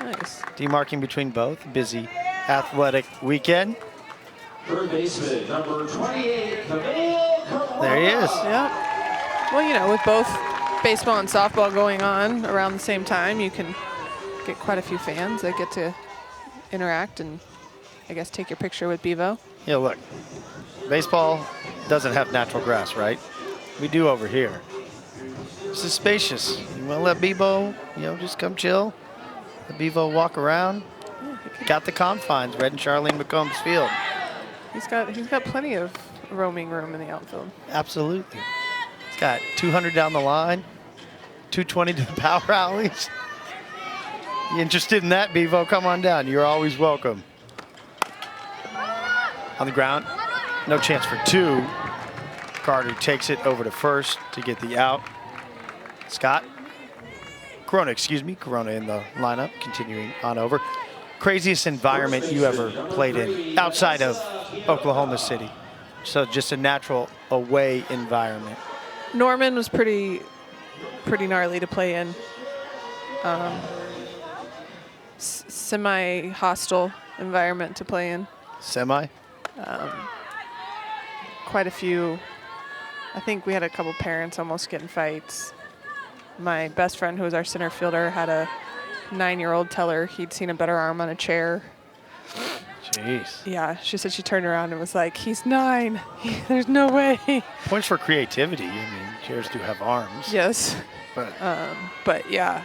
nice. Demarking between both. Busy athletic weekend. Third baseman, number 28, Camille Carvalho. There he is. Yep. Well, you know, with both baseball and softball going on around the same time, you can get quite a few fans that get to interact and, I guess, take your picture with Bevo. Yeah, look. Baseball doesn't have natural grass, right? We do over here. This is spacious. You want to let Bevo, just come chill? Let Bevo walk around? Got the confines, Red and Charlene McCombs Field. He's got plenty of roaming room in the outfield. Absolutely. He's got 200 down the line, 220 to the power alleys. You interested in that, Bevo? Come on down. You're always welcome. On the ground, no chance for 2. Carter takes it over to first to get the out. Corona in the lineup, continuing on over. Craziest environment you ever played in outside of Oklahoma City. So just a natural away environment. Norman was pretty gnarly to play in. Semi-hostile environment to play in. Semi? Quite a few. I think we had a couple parents almost get in fights. My best friend, who was our center fielder, had a 9-year-old tell her he'd seen a better arm on a chair. Jeez. Yeah, she said she turned around and was like, he's 9. There's no way. Points for creativity. I mean, chairs do have arms. Yes. But But yeah,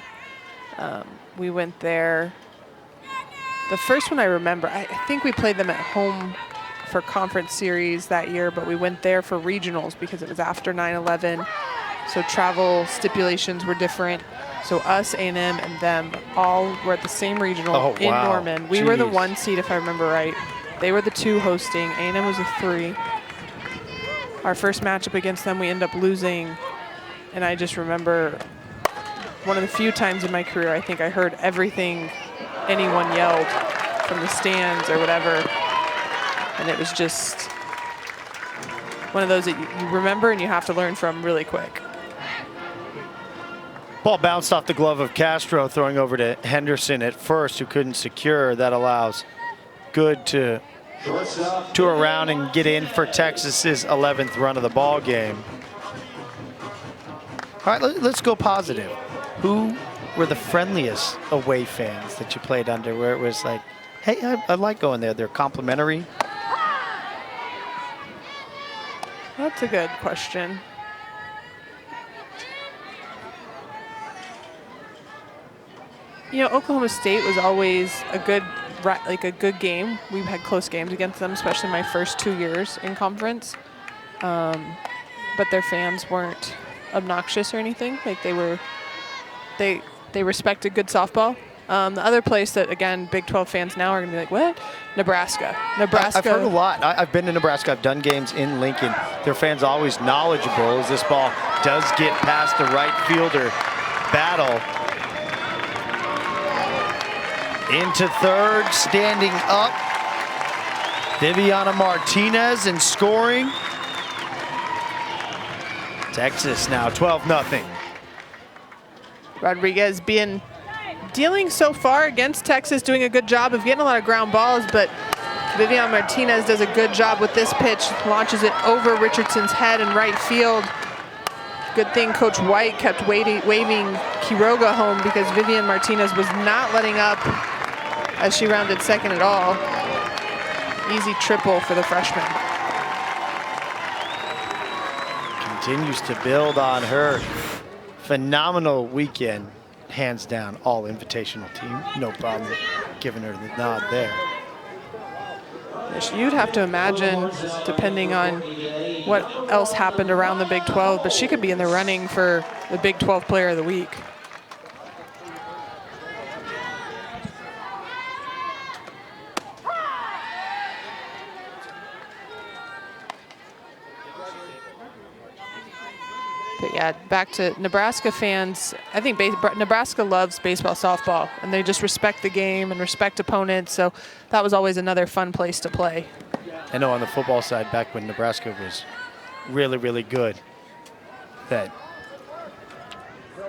We went there. The first one I remember, I think we played them at home for conference series that year, but we went there for regionals because it was after 9/11. So travel stipulations were different. So us, A&M, and them all were at the same regional in Norman. We were the 1 seed, if I remember right. They were the 2 hosting. A&M was the 3. Our first matchup against them, we ended up losing. And I just remember one of the few times in my career I think I heard everything anyone yelled from the stands or whatever. And it was just one of those that you remember and you have to learn from really quick. Ball bounced off the glove of Castro, throwing over to Henderson at first, who couldn't secure. That allows Good to tour around and get in for Texas's 11th run of the ball game. All right, let's go positive. Who were the friendliest away fans that you played under, where it was like, hey, I like going there. They're complimentary? That's a good question. You know, Oklahoma State was always a good game. We've had close games against them, especially my first 2 years in conference. But their fans weren't obnoxious or anything. Like they respected good softball. The other place that, again, Big 12 fans now are going to be like, what? Nebraska. I've heard a lot. I've been to Nebraska. I've done games in Lincoln. Their fans always knowledgeable as this ball does get past the right fielder battle. Into third, standing up, Viviana Martinez, and scoring. Texas now 12-0. Rodriguez dealing so far against Texas, doing a good job of getting a lot of ground balls, but Viviana Martinez does a good job with this pitch, launches it over Richardson's head in right field. Good thing Coach White kept waving Quiroga home because Vivian Martinez was not letting up as she rounded second at all. Easy triple for the freshman. Continues to build on her phenomenal weekend. Hands down, all invitational team. No problem giving her the nod there. You'd have to imagine, depending on what else happened around the Big 12, but she could be in the running for the Big 12 Player of the Week. But yeah, back to Nebraska fans. I think Nebraska loves baseball, softball, and they just respect the game and respect opponents. So that was always another fun place to play. I know on the football side, back when Nebraska was really, really good, that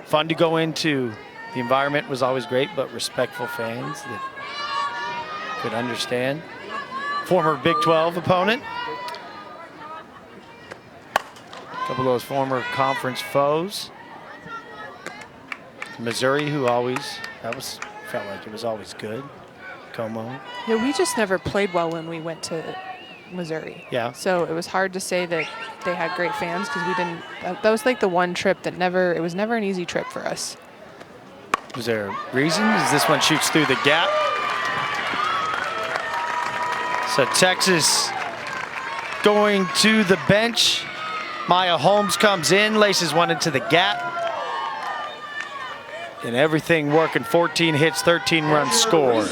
fun to go into. The environment was always great, but respectful fans that could understand. Former Big 12 opponent. A couple of those former conference foes. Missouri, who always, felt like it was always good. Como. Yeah, we just never played well when we went to Missouri. Yeah. So it was hard to say that they had great fans because we didn't, that was like the one trip that it was never an easy trip for us. Was there a reason? As this one shoots through the gap. So Texas going to the bench. Maya Holmes comes in, laces one into the gap. And everything working, 14 hits, 13 runs scored.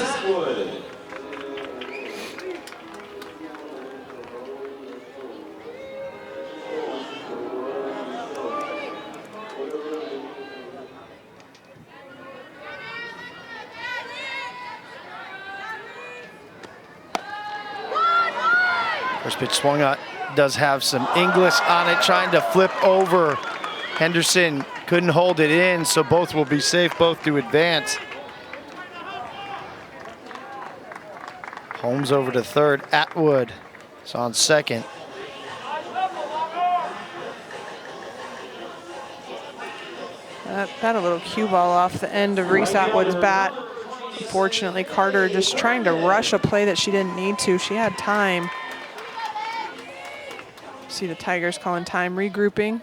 First pitch swung out. Does have some Inglis on it, trying to flip over. Henderson couldn't hold it in, so both will be safe, both to advance. Holmes over to third, Atwood is on second. That a little cue ball off the end of Reese Atwood's bat. Unfortunately, Carter just trying to rush a play that she didn't need to. She had time. See the Tigers calling time, regrouping.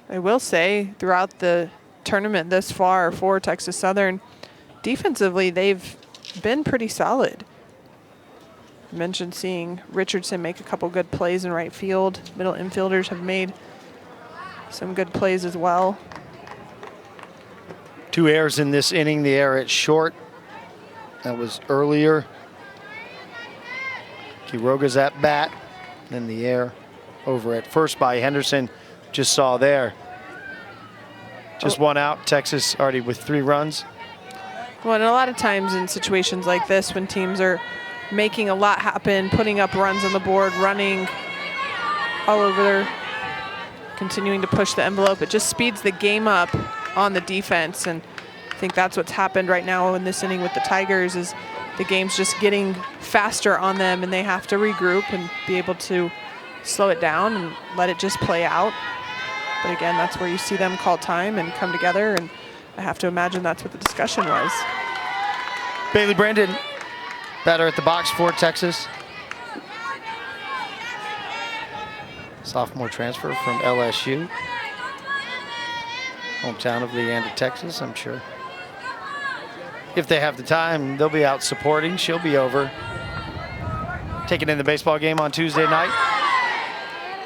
I will say throughout the tournament this far for Texas Southern, defensively they've been pretty solid. I mentioned seeing Richardson make a couple good plays in right field. Middle infielders have made some good plays as well. 2 errors in this inning. The error at short, that was earlier. Quiroga's at bat. Then the error over at first by Henderson. Just saw there. Just 1 out. Texas already with 3 runs. Well, and a lot of times in situations like this, when teams are making a lot happen, putting up runs on the board, running all over there, continuing to push the envelope, it just speeds the game up on the defense. And I think that's what's happened right now in this inning with the Tigers, is the game's just getting faster on them, and they have to regroup and be able to slow it down and let it just play out. But again, that's where you see them call time and come together, and I have to imagine that's what the discussion was. Bailey Brandon, batter at the box for Texas. Sophomore transfer from LSU. Hometown of Leander, Texas, I'm sure. If they have the time, they'll be out supporting. She'll be over taking in the baseball game on Tuesday night.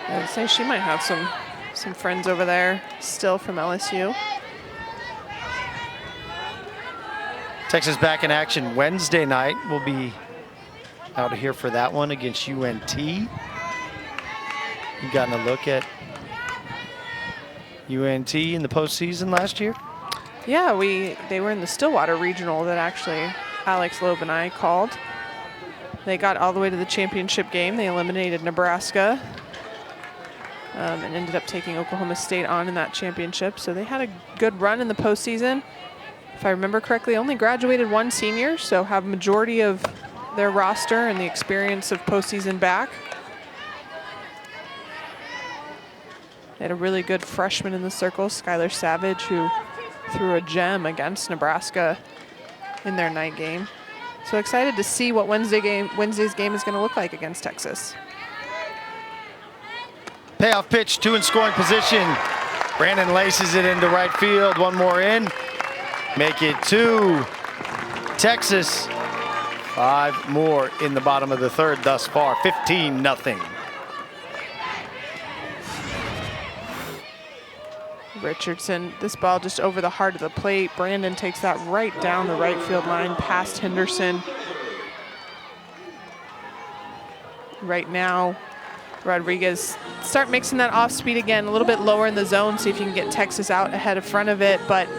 I would say she might have some friends over there still from LSU. Texas back in action Wednesday night. We'll be out here for that one against UNT. You gotten a look at UNT in the postseason last year? Yeah, they were in the Stillwater Regional that actually Alex Loeb and I called. They got all the way to the championship game. They eliminated Nebraska and ended up taking Oklahoma State on in that championship. So they had a good run in the postseason. If I remember correctly, only graduated 1 senior, so have majority of their roster and the experience of postseason back. They had a really good freshman in the circle, Skylar Savage, who threw a gem against Nebraska in their night game. So excited to see what Wednesday's game is going to look like against Texas. Payoff pitch, 2 in scoring position. Brandon laces it into right field. 1 more in. Make it 2. Texas, 5 more in the bottom of the 3rd thus far. 15-0. Richardson, this ball just over the heart of the plate. Brandon takes that right down the right field line past Henderson. Right now, Rodriguez start mixing that off speed again, a little bit lower in the zone, see if you can get Texas out ahead of front of it, but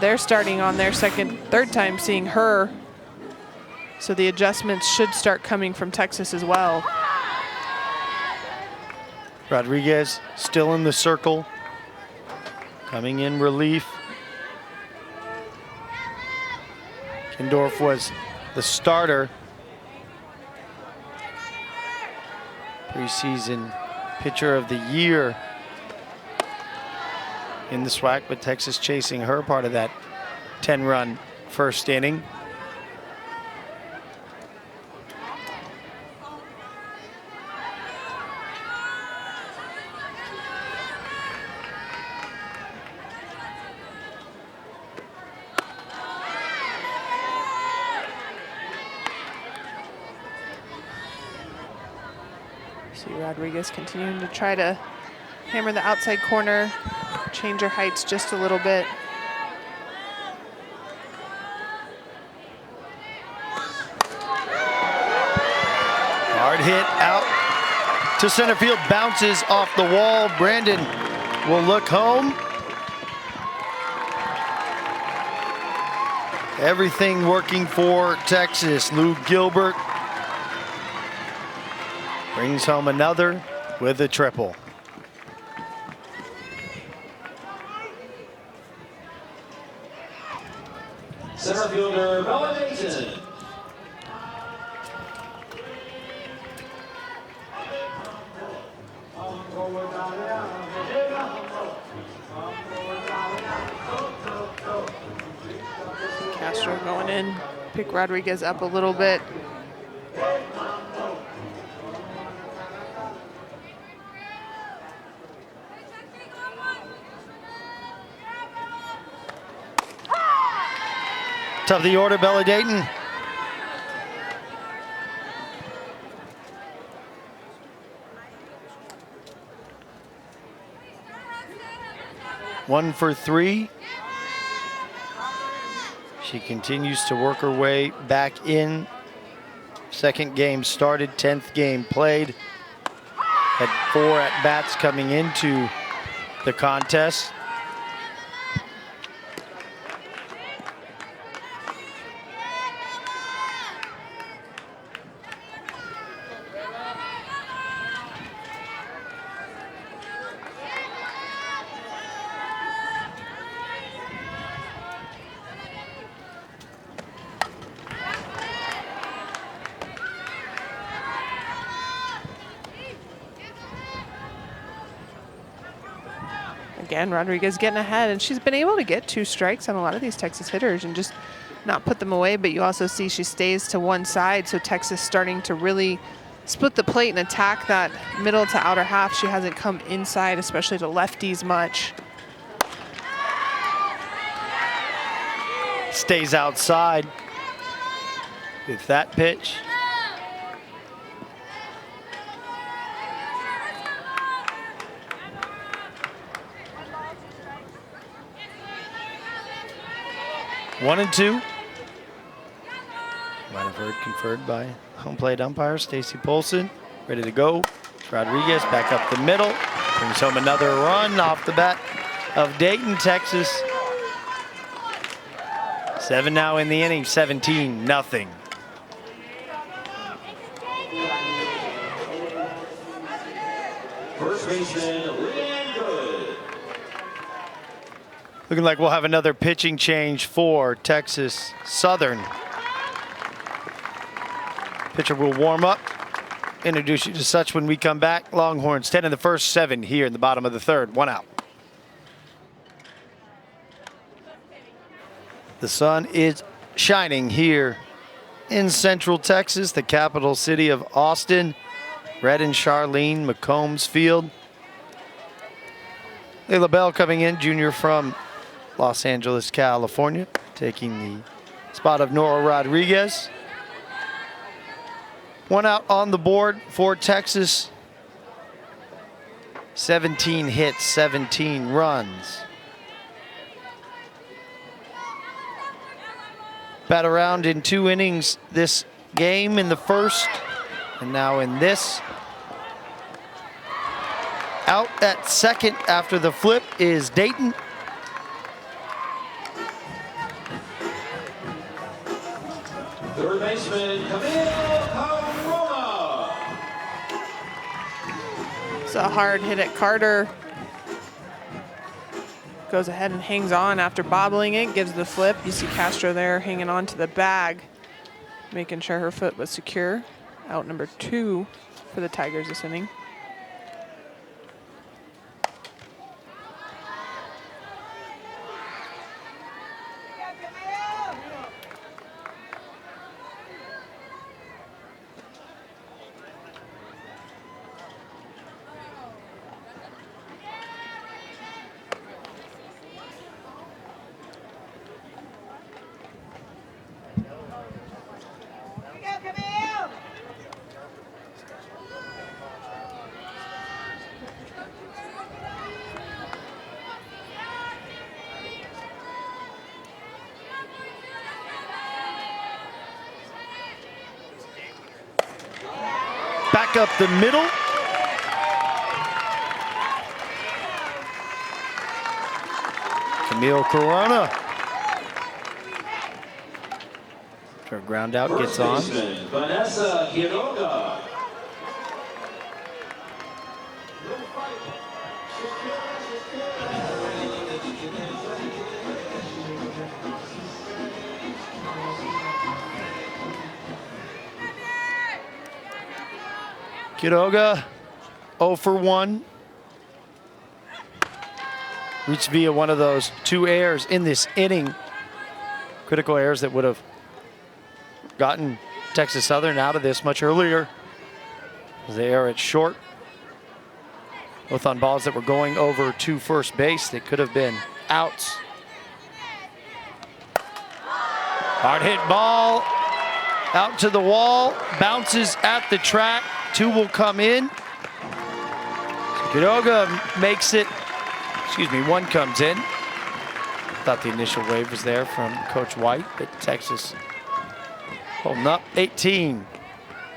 they're starting on their third time seeing her. So the adjustments should start coming from Texas as well. Rodriguez still in the circle. Coming in relief. Kindorf was the starter. Preseason pitcher of the year in the SWAC, but Texas chasing her, part of that 10-run first inning. See Rodriguez continuing to try to hammer the outside corner, change her heights just a little bit. Hard hit out to center field, bounces off the wall. Brandon will look home. Everything working for Texas. Lou Gilbert brings home another with a triple. Center fielder, Bella Dayton. Castro going in, pick Rodriguez up a little bit. Top of the order, Bella Dayton. One for three. She continues to work her way back in. Second game started, 10th game played. Had 4 at-bats coming into the contest. Again, Rodriguez getting ahead, and she's been able to get 2 strikes on a lot of these Texas hitters and just not put them away, but you also see she stays to one side, so Texas starting to really split the plate and attack that middle to outer half. She hasn't come inside, especially to lefties, much. Stays outside with that pitch. One and two. Might have heard conferred by home plate umpire Stacy Polson. Ready to go. Rodriguez back up the middle. Brings home another run off the bat of Dayton, Texas. 7 now in the inning, 17-0. First baseman, Leanne Good. Looking like we'll have another pitching change for Texas Southern. Pitcher will warm up. Introduce you to such when we come back. Longhorns 10 in the first, 7 here in the bottom of the third. 1 out. The sun is shining here in Central Texas, the capital city of Austin. Red and Charlene McCombs Field. Layla Bell coming in, junior from Los Angeles, California, taking the spot of Nora Rodriguez. 1 out on the board for Texas. 17 hits, 17 runs. Bat around in 2 innings this game, in the first and now in this. Out at second after the flip is Dayton. Third baseman, Camille Corona. It's a hard hit at Carter. Goes ahead and hangs on after bobbling it, gives the flip. You see Castro there hanging on to the bag, making sure her foot was secure. Out number 2 for the Tigers this inning. Back up the middle. Camille Corona. Her ground out gets on. Vanessa Quiroga. Quiroga 0 for 1. Reached via one of those 2 errors in this inning. Critical errors that would have gotten Texas Southern out of this much earlier. They are at short. Both on balls that were going over to first base that could have been outs. Hard hit ball out to the wall, bounces at the track. 2 will come in. Quiroga makes it, 1 comes in. Thought the initial wave was there from Coach White, but Texas holding up. 18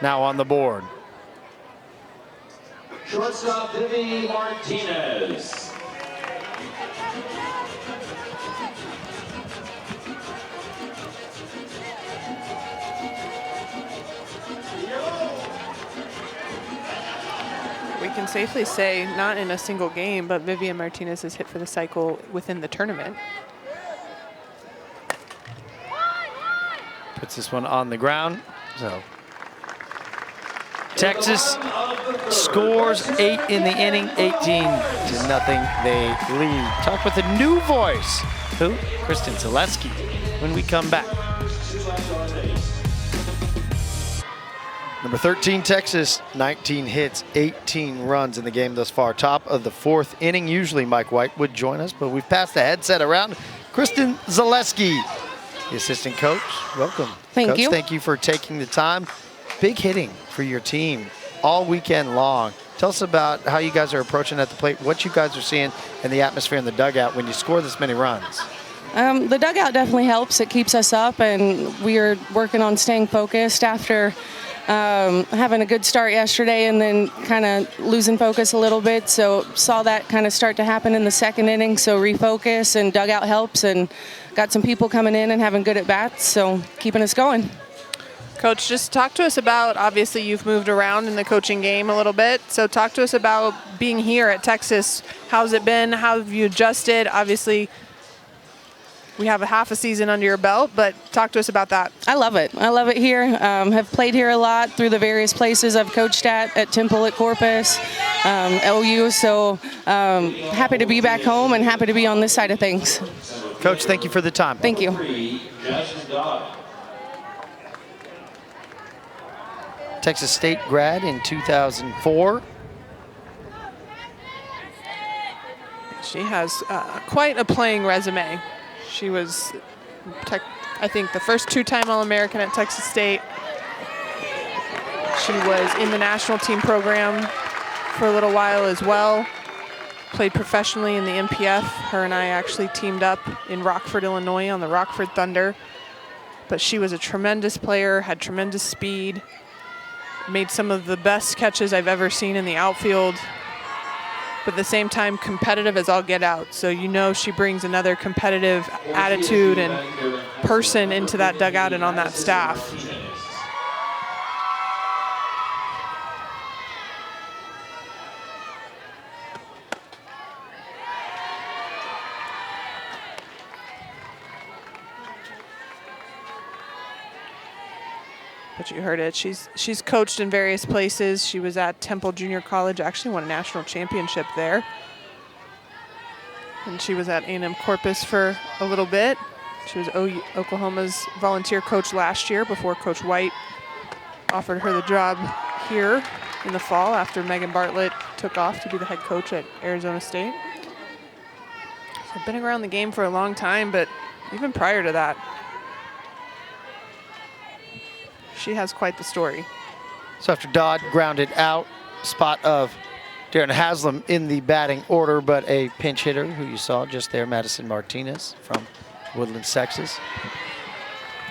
now on the board. Shortstop Vivi Martinez. We can safely say, not in a single game, but Vivian Martinez has hit for the cycle within the tournament. Puts this one on the ground. So Texas scores 8 in the inning, 18-0 they lead. Talk with a new voice. Who? Kristen Zaleski when we come back. Number 13, Texas, 19 hits, 18 runs in the game thus far. Top of the 4th inning. Usually Mike White would join us, but we've passed the headset around. Kristen Zaleski, the assistant coach. Welcome. Thank you. Thank you for taking the time. Big hitting for your team all weekend long. Tell us about how you guys are approaching at the plate, what you guys are seeing in the atmosphere in the dugout when you score this many runs. The dugout definitely helps. It keeps us up, and we are working on staying focused after having a good start yesterday and then kind of losing focus a little bit. So saw that kind of start to happen in the 2nd inning. So refocus and dugout helps, and got some people coming in and having good at bats. So keeping us going. Coach, just talk to us about, obviously you've moved around in the coaching game a little bit. So talk to us about being here at Texas. How's it been? How have you adjusted? Obviously, we have a half a season under your belt, but talk to us about that. I love it. I love it here. Have played here a lot through the various places I've coached at Temple, at Corpus, OU. So happy to be back home and happy to be on this side of things. Coach, thank you for the time. Thank you. Texas State grad in 2004. She has quite a playing resume. She was, I think, the first 2-time All-American at Texas State. She was in the national team program for a little while as well. Played professionally in the MPF. Her and I actually teamed up in Rockford, Illinois on the Rockford Thunder. But she was a tremendous player, had tremendous speed, made some of the best catches I've ever seen in the outfield, but at the same time competitive as all get out. So you know she brings another competitive attitude and person into that dugout and on that staff. But you heard it. She's coached in various places. She was at Temple Junior College, actually won a national championship there. And she was at A&M Corpus for a little bit. She was Oklahoma's volunteer coach last year before Coach White offered her the job here in the fall after Megan Bartlett took off to be the head coach at Arizona State. So been around the game for a long time, but even prior to that, she has quite the story. So after Dodd grounded out, spot of Darren Haslam in the batting order, but a pinch hitter who you saw just there, Madison Martinez from Woodlands, Texas.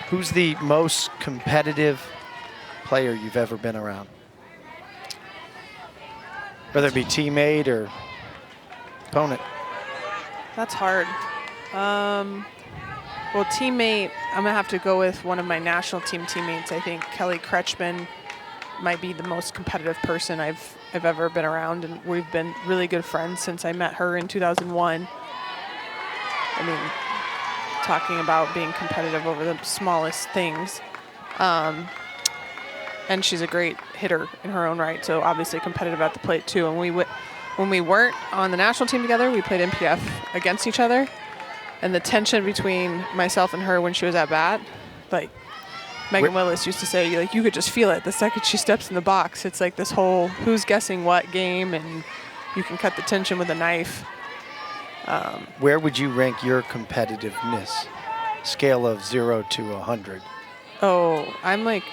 Who's the most competitive player you've ever been around? Whether it be teammate or opponent. That's hard. Well, teammate, I'm gonna have to go with one of my national team teammates. I think Kelly Kretschmann might be the most competitive person I've ever been around, and we've been really good friends since I met her in 2001. I mean, talking about being competitive over the smallest things. And she's a great hitter in her own right, so obviously competitive at the plate too. And when we weren't on the national team together, we played MPF against each other. And the tension between myself and her when she was at bat, like Megan Willis used to say, like you could just feel it the second she steps in the box. It's like this whole who's guessing what game, and you can cut the tension with a knife. Where would you rank your competitiveness Scale of 0 to 100. Oh, I'm like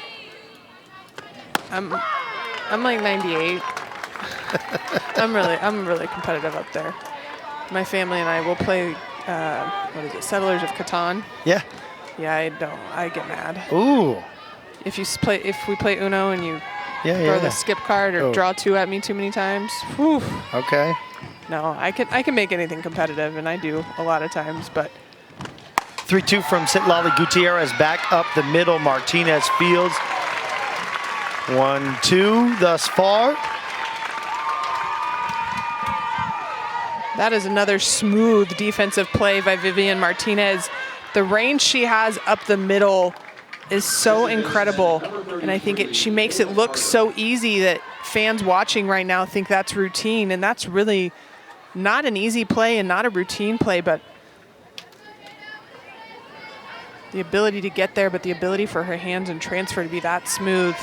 98. I'm really competitive up there. My family and I will play, what is it, Settlers of Catan. Yeah. Yeah, I get mad. Ooh. If we play Uno and you Yeah, throw the skip card or draw 2 at me too many times, whew. Okay. No, I can make anything competitive, and I do a lot of times, but 3-2 from Citlali Gutierrez. Back up the middle, Martinez Fields. 1-2 thus far. that is another smooth defensive play by Vivian Martinez. The range she has up the middle is so incredible, and I think she makes it look so easy that fans watching right now think that's routine, and that's really not an easy play and not a routine play, but the ability to get there, but the ability for her hands and transfer to be that smooth.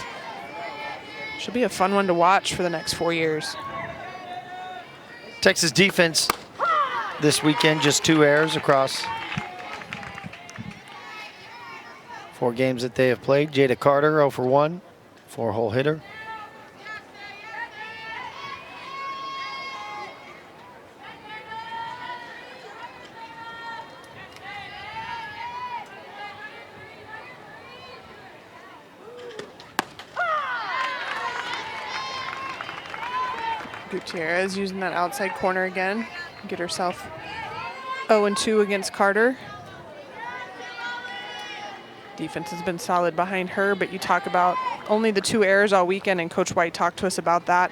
She'll be a fun one to watch for the next 4 years. Texas defense this weekend, just 2 errors across 4 games that they have played. Jada Carter, 0 for 1, 4-hole hitter. Gutierrez using that outside corner again. Get herself 0-2 against Carter. Defense has been solid behind her, but you talk about only the 2 errors all weekend, and Coach White talked to us about that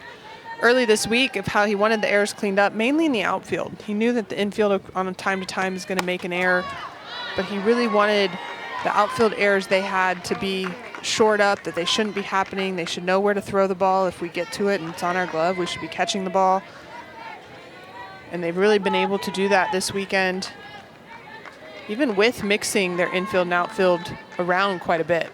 early this week of how he wanted the errors cleaned up, mainly in the outfield. He knew that the infield on time to time is going to make an error, but he really wanted the outfield errors they had to be shored up, that they shouldn't be happening. They should know where to throw the ball. If we get to it and it's on our glove, we should be catching the ball. And they've really been able to do that this weekend, even with mixing their infield and outfield around quite a bit.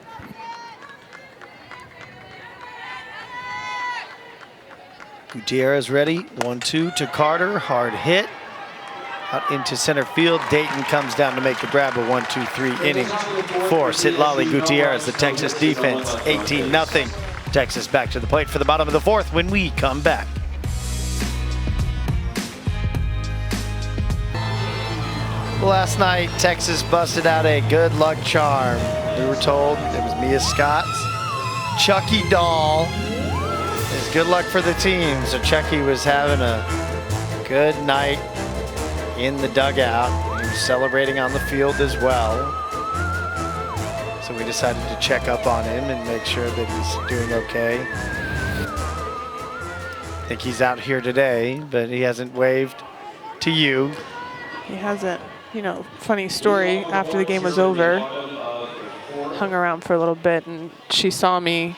Gutierrez ready, 1-2 to Carter, hard hit. Out into center field, Dayton comes down to make the grab, a 1-2-3 inning for Citlali Gutierrez, the Texas defense, 18-0. Texas back to the plate for the bottom of the 4th when we come back. Last night, Texas busted out a good luck charm. We were told it was Mia Scott's Chucky doll. It's good luck for the team. So Chucky was having a good night in the dugout. He was celebrating on the field as well. So we decided to check up on him and make sure that he's doing okay. I think he's out here today, but he hasn't waved to you. He hasn't. You know, funny story, after the game was over, hung around for a little bit, and she saw me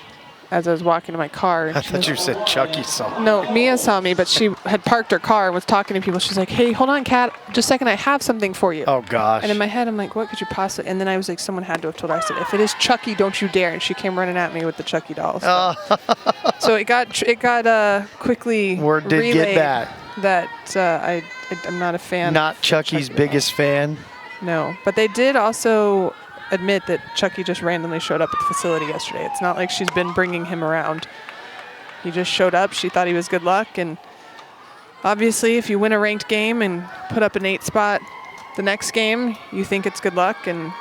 as I was walking to my car. I thought you said Chucky saw me. No, Mia saw me, but she had parked her car and was talking to people. She's like, hey, hold on, Kat, just a second, I have something for you. Oh, gosh. And in my head, I'm like, what could you possibly? And then I was like, someone had to have told her. I said, if it is Chucky, don't you dare. And she came running at me with the Chucky doll. So it got quickly Word did relayed get that I'm not a fan. Not Chucky's biggest fan. No, but they did also admit that Chucky just randomly showed up at the facility yesterday. It's not like she's been bringing him around. He just showed up. She thought he was good luck, and obviously if you win a ranked game and put up an 8 spot the next game, you think it's good luck, and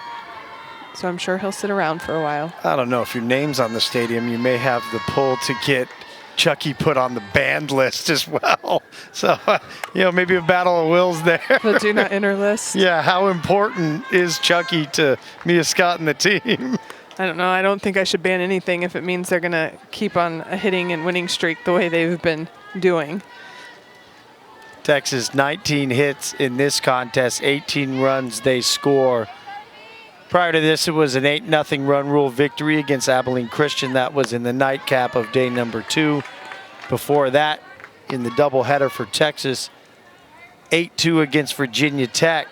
so I'm sure he'll sit around for a while. I don't know if your name's on the stadium, you may have the pull to get Chucky put on the banned list as well. So, you know, maybe a battle of wills there. The do not enter list. Yeah, how important is Chucky to Mia Scott and the team? I don't know. I don't think I should ban anything if it means they're going to keep on a hitting and winning streak the way they've been doing. Texas 19 hits in this contest, 18 runs they score. Prior to this, it was an 8-0 run rule victory against Abilene Christian. That was in the nightcap of day number 2. Before that, in the doubleheader for Texas, 8-2 against Virginia Tech,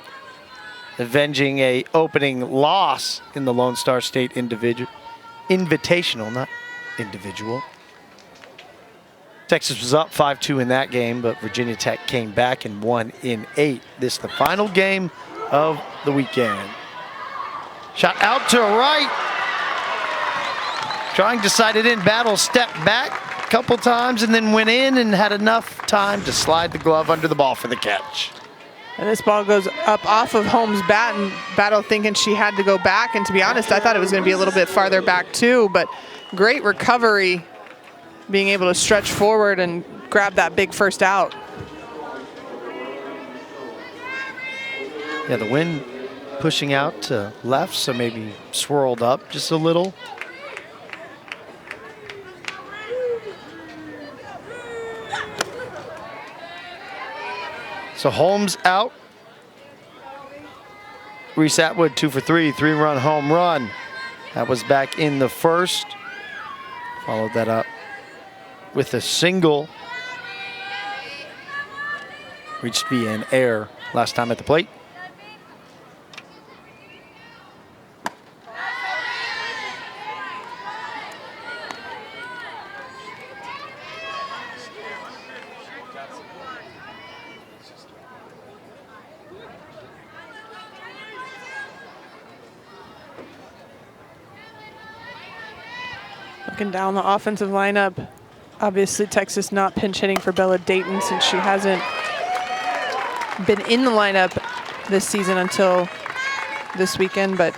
avenging a opening loss in the Lone Star State Invitational, not individual. Texas was up 5-2 in that game, but Virginia Tech came back and won in 8. This is the final game of the weekend. Shot out to right. Trying to side it in. Battle stepped back a couple times and then went in and had enough time to slide the glove under the ball for the catch. And this ball goes up off of Holmes' bat, and Battle thinking she had to go back. And to be honest, I thought it was going to be a little bit farther back too, but great recovery, being able to stretch forward and grab that big first out. Yeah, the wind pushing out to left, so maybe swirled up just a little. So Holmes out. Reese Atwood 2 for 3, 3-run home run. That was back in the first. Followed that up with a single. Reached via an error last time at the plate. Looking down the offensive lineup, obviously Texas not pinch hitting for Bella Dayton since she hasn't been in the lineup this season until this weekend, but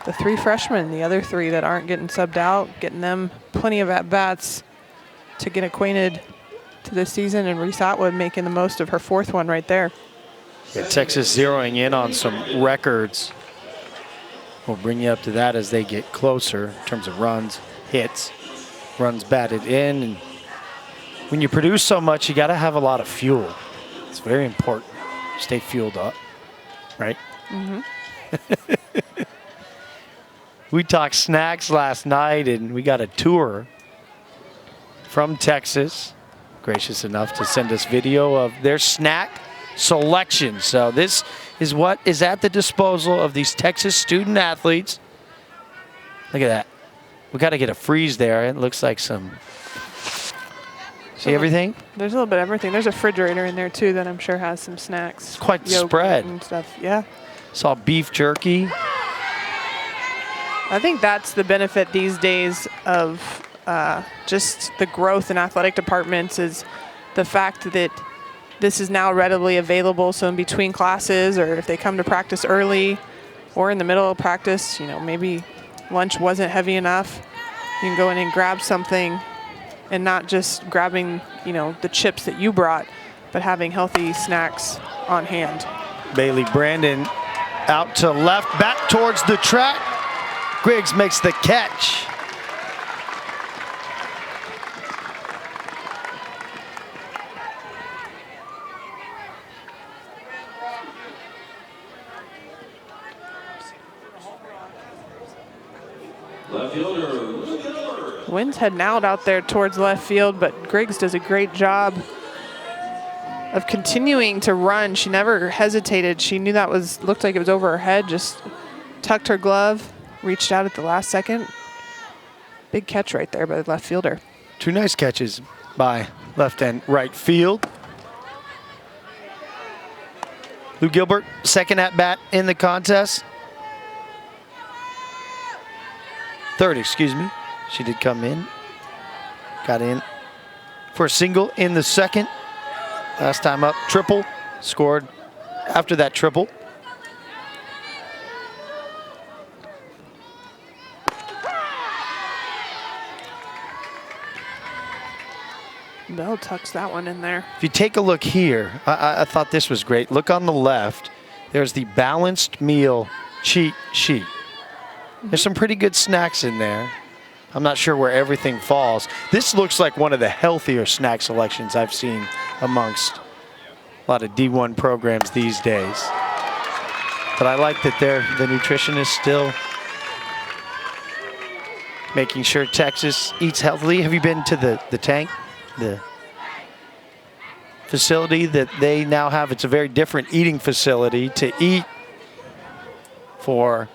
the 3 freshmen, the other 3 that aren't getting subbed out, getting them plenty of at-bats to get acquainted to this season, and Reese Atwood making the most of her 4th one right there. Yeah, Texas zeroing in on some records. We'll bring you up to that as they get closer in terms of runs, hits, runs batted in. And when you produce so much, you got to have a lot of fuel. It's very important. Stay fueled up, right? Mm-hmm. We talked snacks last night, and we got a tour from Texas, gracious enough to send us video of their snack selection. So this is what is at the disposal of these Texas student athletes. Look at that. We got to get a freeze there. It looks like some. See everything? There's a little bit of everything. There's a refrigerator in there too that I'm sure has some snacks. It's quite the spread and stuff. Yeah. Saw beef jerky. I think that's the benefit these days of just the growth in athletic departments, is the fact that this is now readily available. So in between classes, or if they come to practice early or in the middle of practice, you know, maybe lunch wasn't heavy enough, you can go in and grab something, and not just grabbing, you know, the chips that you brought, but having healthy snacks on hand. Bailey Brandon out to left, back towards the track. Griggs makes the catch. Left fielder. Wind's heading out there towards left field, but Griggs does a great job of continuing to run. She never hesitated. She knew that looked like it was over her head, just tucked her glove, reached out at the last second. Big catch right there by the left fielder. 2 nice catches by left and right field. Lou Gilbert, second at bat in the contest. Third, excuse me. She did come in. Got in for a single in the second. Last time up, triple. Scored after that triple. Bell tucks that one in there. If you take a look here, I thought this was great. Look on the left. There's the balanced meal cheat sheet. There's some pretty good snacks in there. I'm not sure where everything falls. This looks like one of the healthier snack selections I've seen amongst a lot of D1 programs these days. But I like that the nutritionist still making sure Texas eats healthily. Have you been to the tank? The facility that they now have? It's a very different eating facility to eat for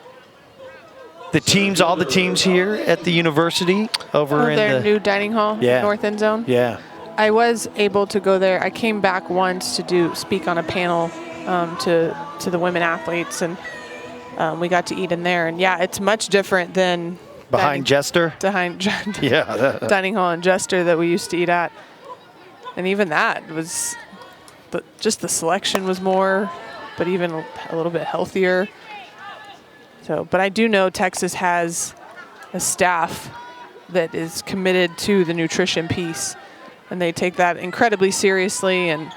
the teams, all the teams here at the university over in their the new dining hall, north end zone. Yeah. I was able to go there. I came back once to speak on a panel to the women athletes, and we got to eat in there. And yeah, it's much different than Behind Jester? Behind Yeah. Dining Hall and Jester that we used to eat at. And even that was, just the selection was more, but even a little bit healthier. So, but I do know Texas has a staff that is committed to the nutrition piece, and they take that incredibly seriously and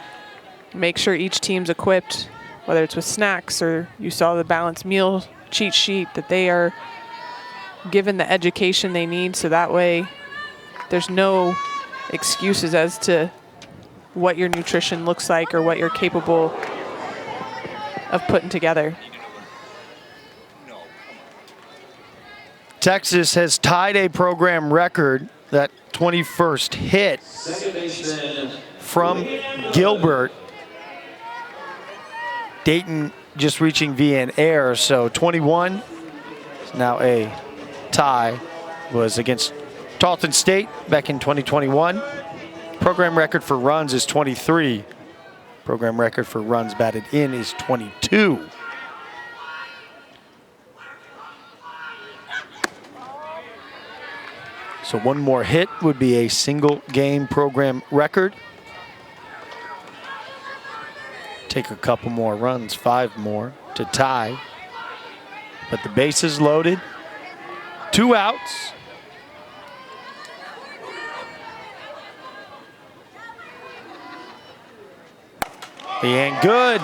make sure each team's equipped, whether it's with snacks or you saw the balanced meal cheat sheet, that they are given the education they need, so that way there's no excuses as to what your nutrition looks like or what you're capable of putting together. Texas has tied a program record, that 21st hit from Gilbert. Dayton just reaching via an error, so 21 is now a tie. Was against Tarleton State back in 2021. Program record for runs is 23. Program record for runs batted in is 22. So one more hit would be a single game program record. Take a couple more runs, 5 more to tie. But the base is loaded. 2 outs. And good.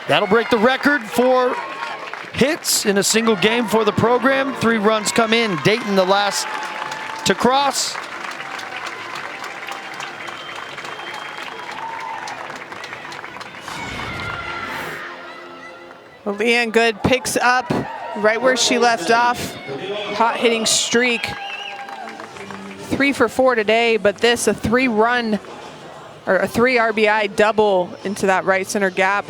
That'll break the record for hits in a single game for the program. 3 runs come in. Dayton the last to cross. Well, Leanne Good picks up right where she left off. Hot hitting streak. 3 for 4 today, but this a 3-run or a 3 RBI double into that right center gap.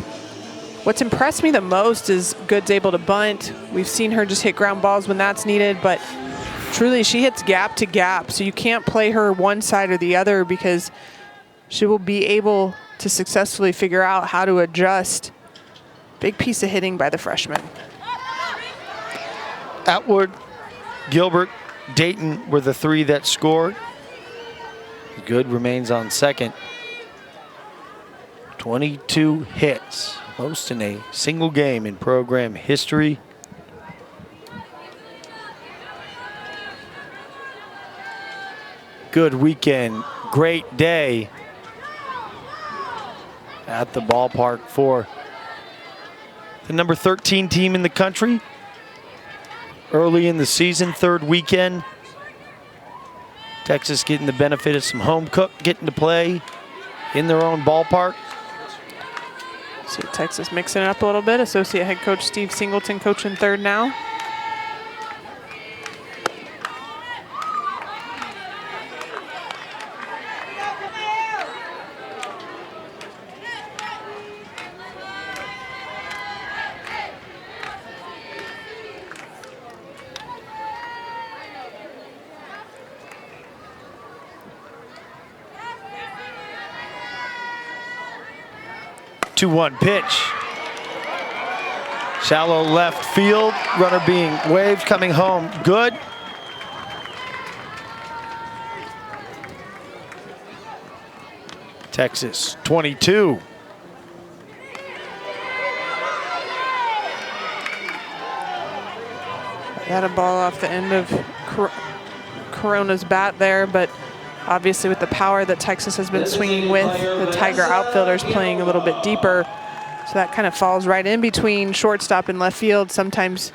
What's impressed me the most is Good's able to bunt. We've seen her just hit ground balls when that's needed, but truly she hits gap to gap, so you can't play her one side or the other because she will be able to successfully figure out how to adjust. Big piece of hitting by the freshman. Atwood, Gilbert, Dayton were the 3 that scored. Good remains on second. 22 hits, most in a single game in program history. Good weekend, great day at the ballpark for the number 13 team in the country. Early in the season, 3rd weekend. Texas getting the benefit of some home cook, getting to play in their own ballpark. So Texas mixing it up a little bit. Associate head coach Steve Singleton coaching 3rd now. Two-one pitch. Shallow left field. Runner being waved, coming home. Good. Texas 22. Had a ball off the end of Corona's bat there, but obviously with the power that Texas has been swinging with, the Tiger outfielders playing a little bit deeper. So that kind of falls right in between shortstop and left field. Sometimes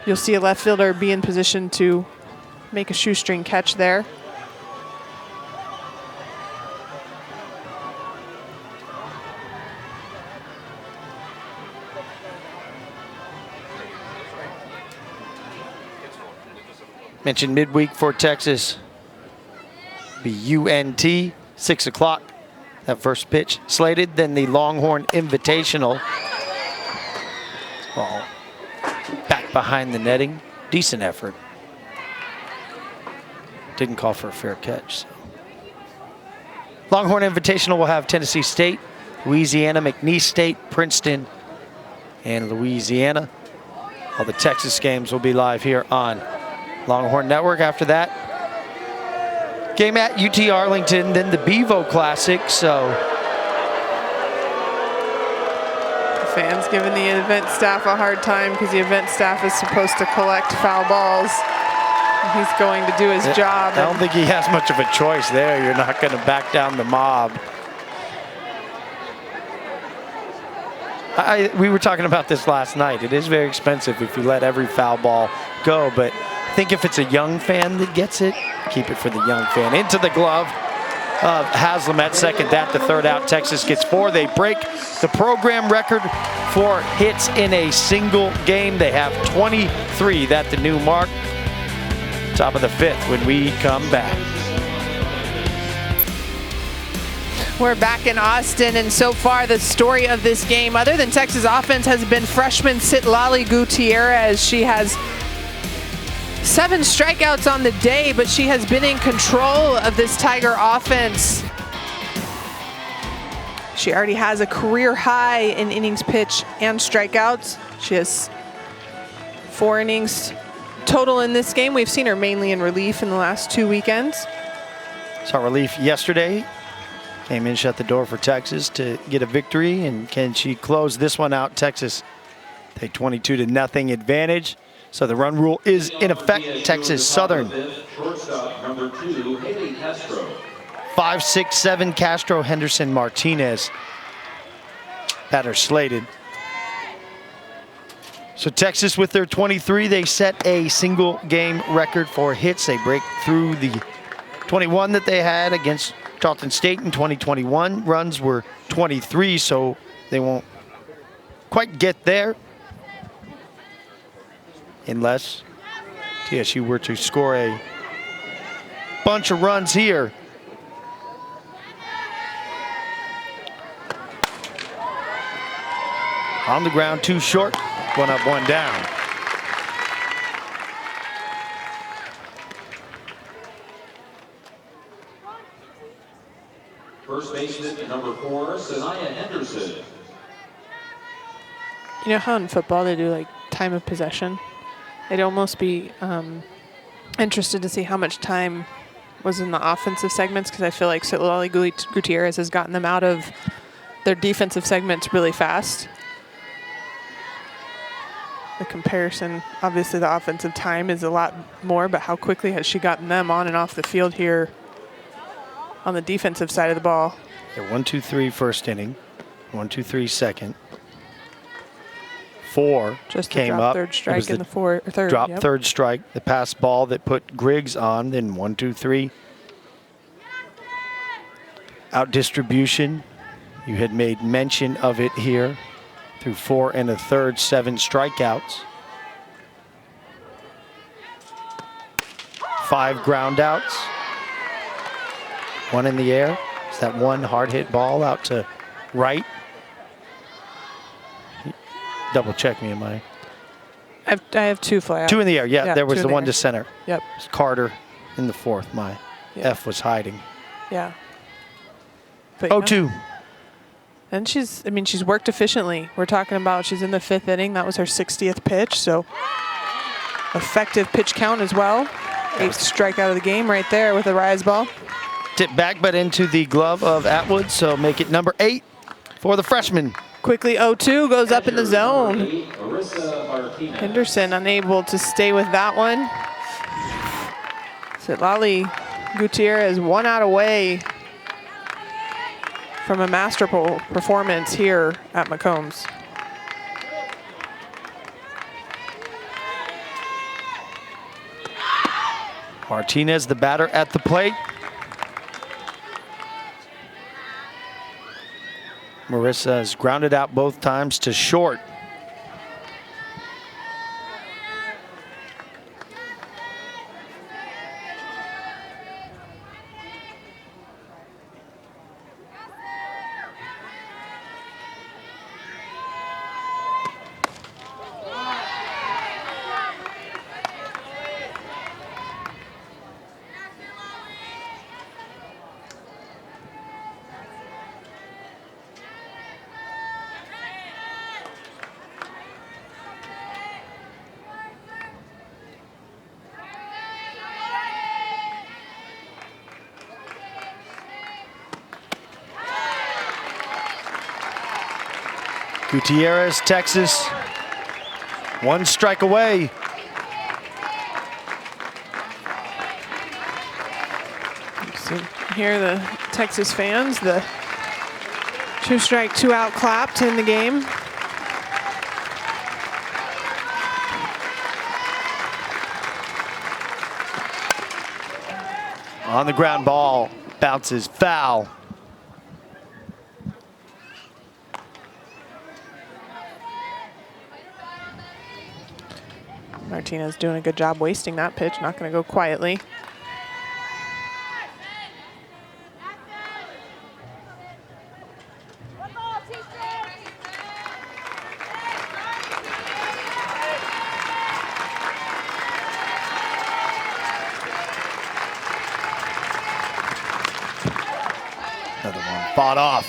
you'll see a left fielder be in position to make a shoestring catch there. Mentioned midweek for Texas. Be UNT, 6 o'clock. That first pitch slated. Then the Longhorn Invitational. Ball back behind the netting. Decent effort. Didn't call for a fair catch. So. Longhorn Invitational will have Tennessee State, Louisiana, McNeese State, Princeton, and Louisiana. All the Texas games will be live here on Longhorn Network. After that, game at UT Arlington, then the Bevo Classic. So fans giving the event staff a hard time because the event staff is supposed to collect foul balls. He's going to do his job. I don't think he has much of a choice there. You're not going to back down the mob. We were talking about this last night. It is very expensive if you let every foul ball go, but I think if it's a young fan that gets it, keep it for the young fan. Into the glove of Haslam at second. That the third out. Texas gets 4. They break the program record for hits in a single game. They have 23. That's the new mark. Top of the 5th when we come back. We're back in Austin, and so far the story of this game, other than Texas offense, has been freshman Citlali Gutierrez. She has 7 strikeouts on the day, but she has been in control of this Tiger offense. She already has a career high in innings pitched and strikeouts. She has 4 innings total in this game. We've seen her mainly in relief in the last 2 weekends. Saw relief yesterday. Came in, shut the door for Texas to get a victory. And can she close this one out? Texas take 22-0 advantage. So the run rule is in effect. Texas Southern. 5, 6, 7, Castro, Henderson, Martinez. Batter slated. So Texas with their 23, they set a single game record for hits. They break through the 21 that they had against Tarleton State in 2021. Runs were 23, so they won't quite get there unless TSU were to score a bunch of runs here. On the ground, 2 short, 1 up, 1 down. First baseman, number 4, Sanaya Henderson. You know how in football they do like time of possession? I'd almost be interested to see how much time was in the offensive segments, because I feel like Citlali Gutierrez has gotten them out of their defensive segments really fast. The comparison, obviously the offensive time is a lot more, but how quickly has she gotten them on and off the field here on the defensive side of the ball? Yeah, 1, 2, 3 first inning, 1, 2, 3 second. 4 just came drop up. Third strike in the third. Drop Yep. third strike. The pass ball that put Griggs on. Then 1, 2, 3. Out distribution. You had made mention of it here. Through 4 1/3, 7 strikeouts. 5 ground outs. 1 in the air. Is that 1 hard hit ball out to right? Double check me, am I? I have 2 fly out. 2 in the air, yeah, there was 2 the in one air. to center. Yep. It's Carter in the 4th. My F was hiding. Yeah. But, you know, 0-2. And she's worked efficiently. We're talking about she's in the 5th inning. That was her 60th pitch, so effective pitch count as well. 8th strikeout of the game right there with a rise ball. Tip back, but into the glove of Atwood, so make it number 8 for the freshman. Quickly 0-2, goes up in the zone. Henderson unable to stay with that one. Citlali Gutierrez 1 out away from a masterful performance here at McCombs. Martinez, the batter at the plate. Marissa has grounded out both times to short. Gutierrez, Texas, 1 strike away. So here the Texas fans, the 2 strike, 2 out clap to end the game. On the ground ball, bounces foul. Martinez doing a good job wasting that pitch, not going to go quietly. Another one fought off.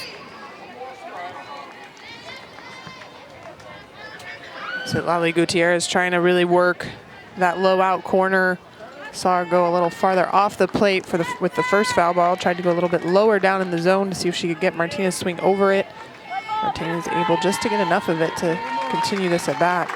Citlali Gutierrez trying to really work that low out corner. Saw her go a little farther off the plate with the first foul ball. Tried to go a little bit lower down in the zone to see if she could get Martinez swing over it. Martinez able just to get enough of it to continue this at bat.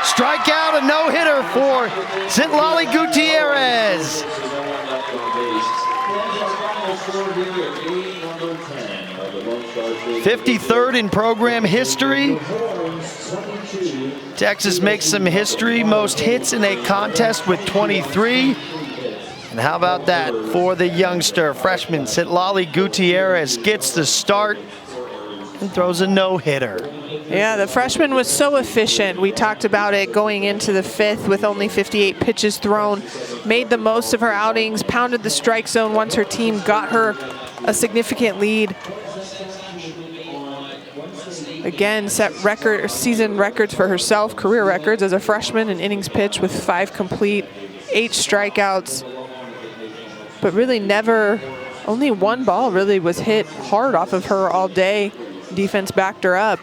Strikeout, a no-hitter for Citlali Gutierrez. 53rd in program history. Texas makes some history, most hits in a contest with 23. And how about that for the youngster, freshman Citlali Gutierrez gets the start and throws a no-hitter. Yeah, the freshman was so efficient. We talked about it going into the 5th with only 58 pitches thrown. Made the most of her outings, pounded the strike zone once her team got her a significant lead. Again, set season records for herself, career records as a freshman in innings pitched with 5 complete, 8 strikeouts. But really never, only 1 ball really was hit hard off of her all day. Defense backed her up.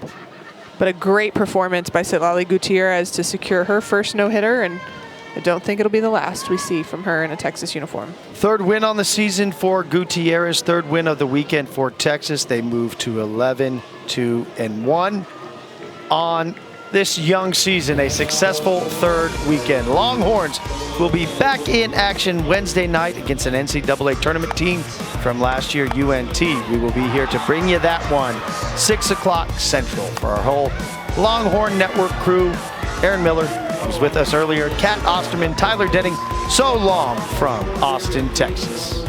But a great performance by Citlali Gutierrez to secure her first no-hitter, and I don't think it'll be the last we see from her in a Texas uniform. 3rd win on the season for Gutierrez, 3rd win of the weekend for Texas. They move to 11-2-1 on this young season, a successful 3rd weekend. Longhorns will be back in action Wednesday night against an NCAA tournament team from last year, UNT. We will be here to bring you that one, 6 o'clock Central. For our whole Longhorn Network crew, Aaron Miller, who was with us earlier, Kat Osterman, Tyler Denning, so long from Austin, Texas.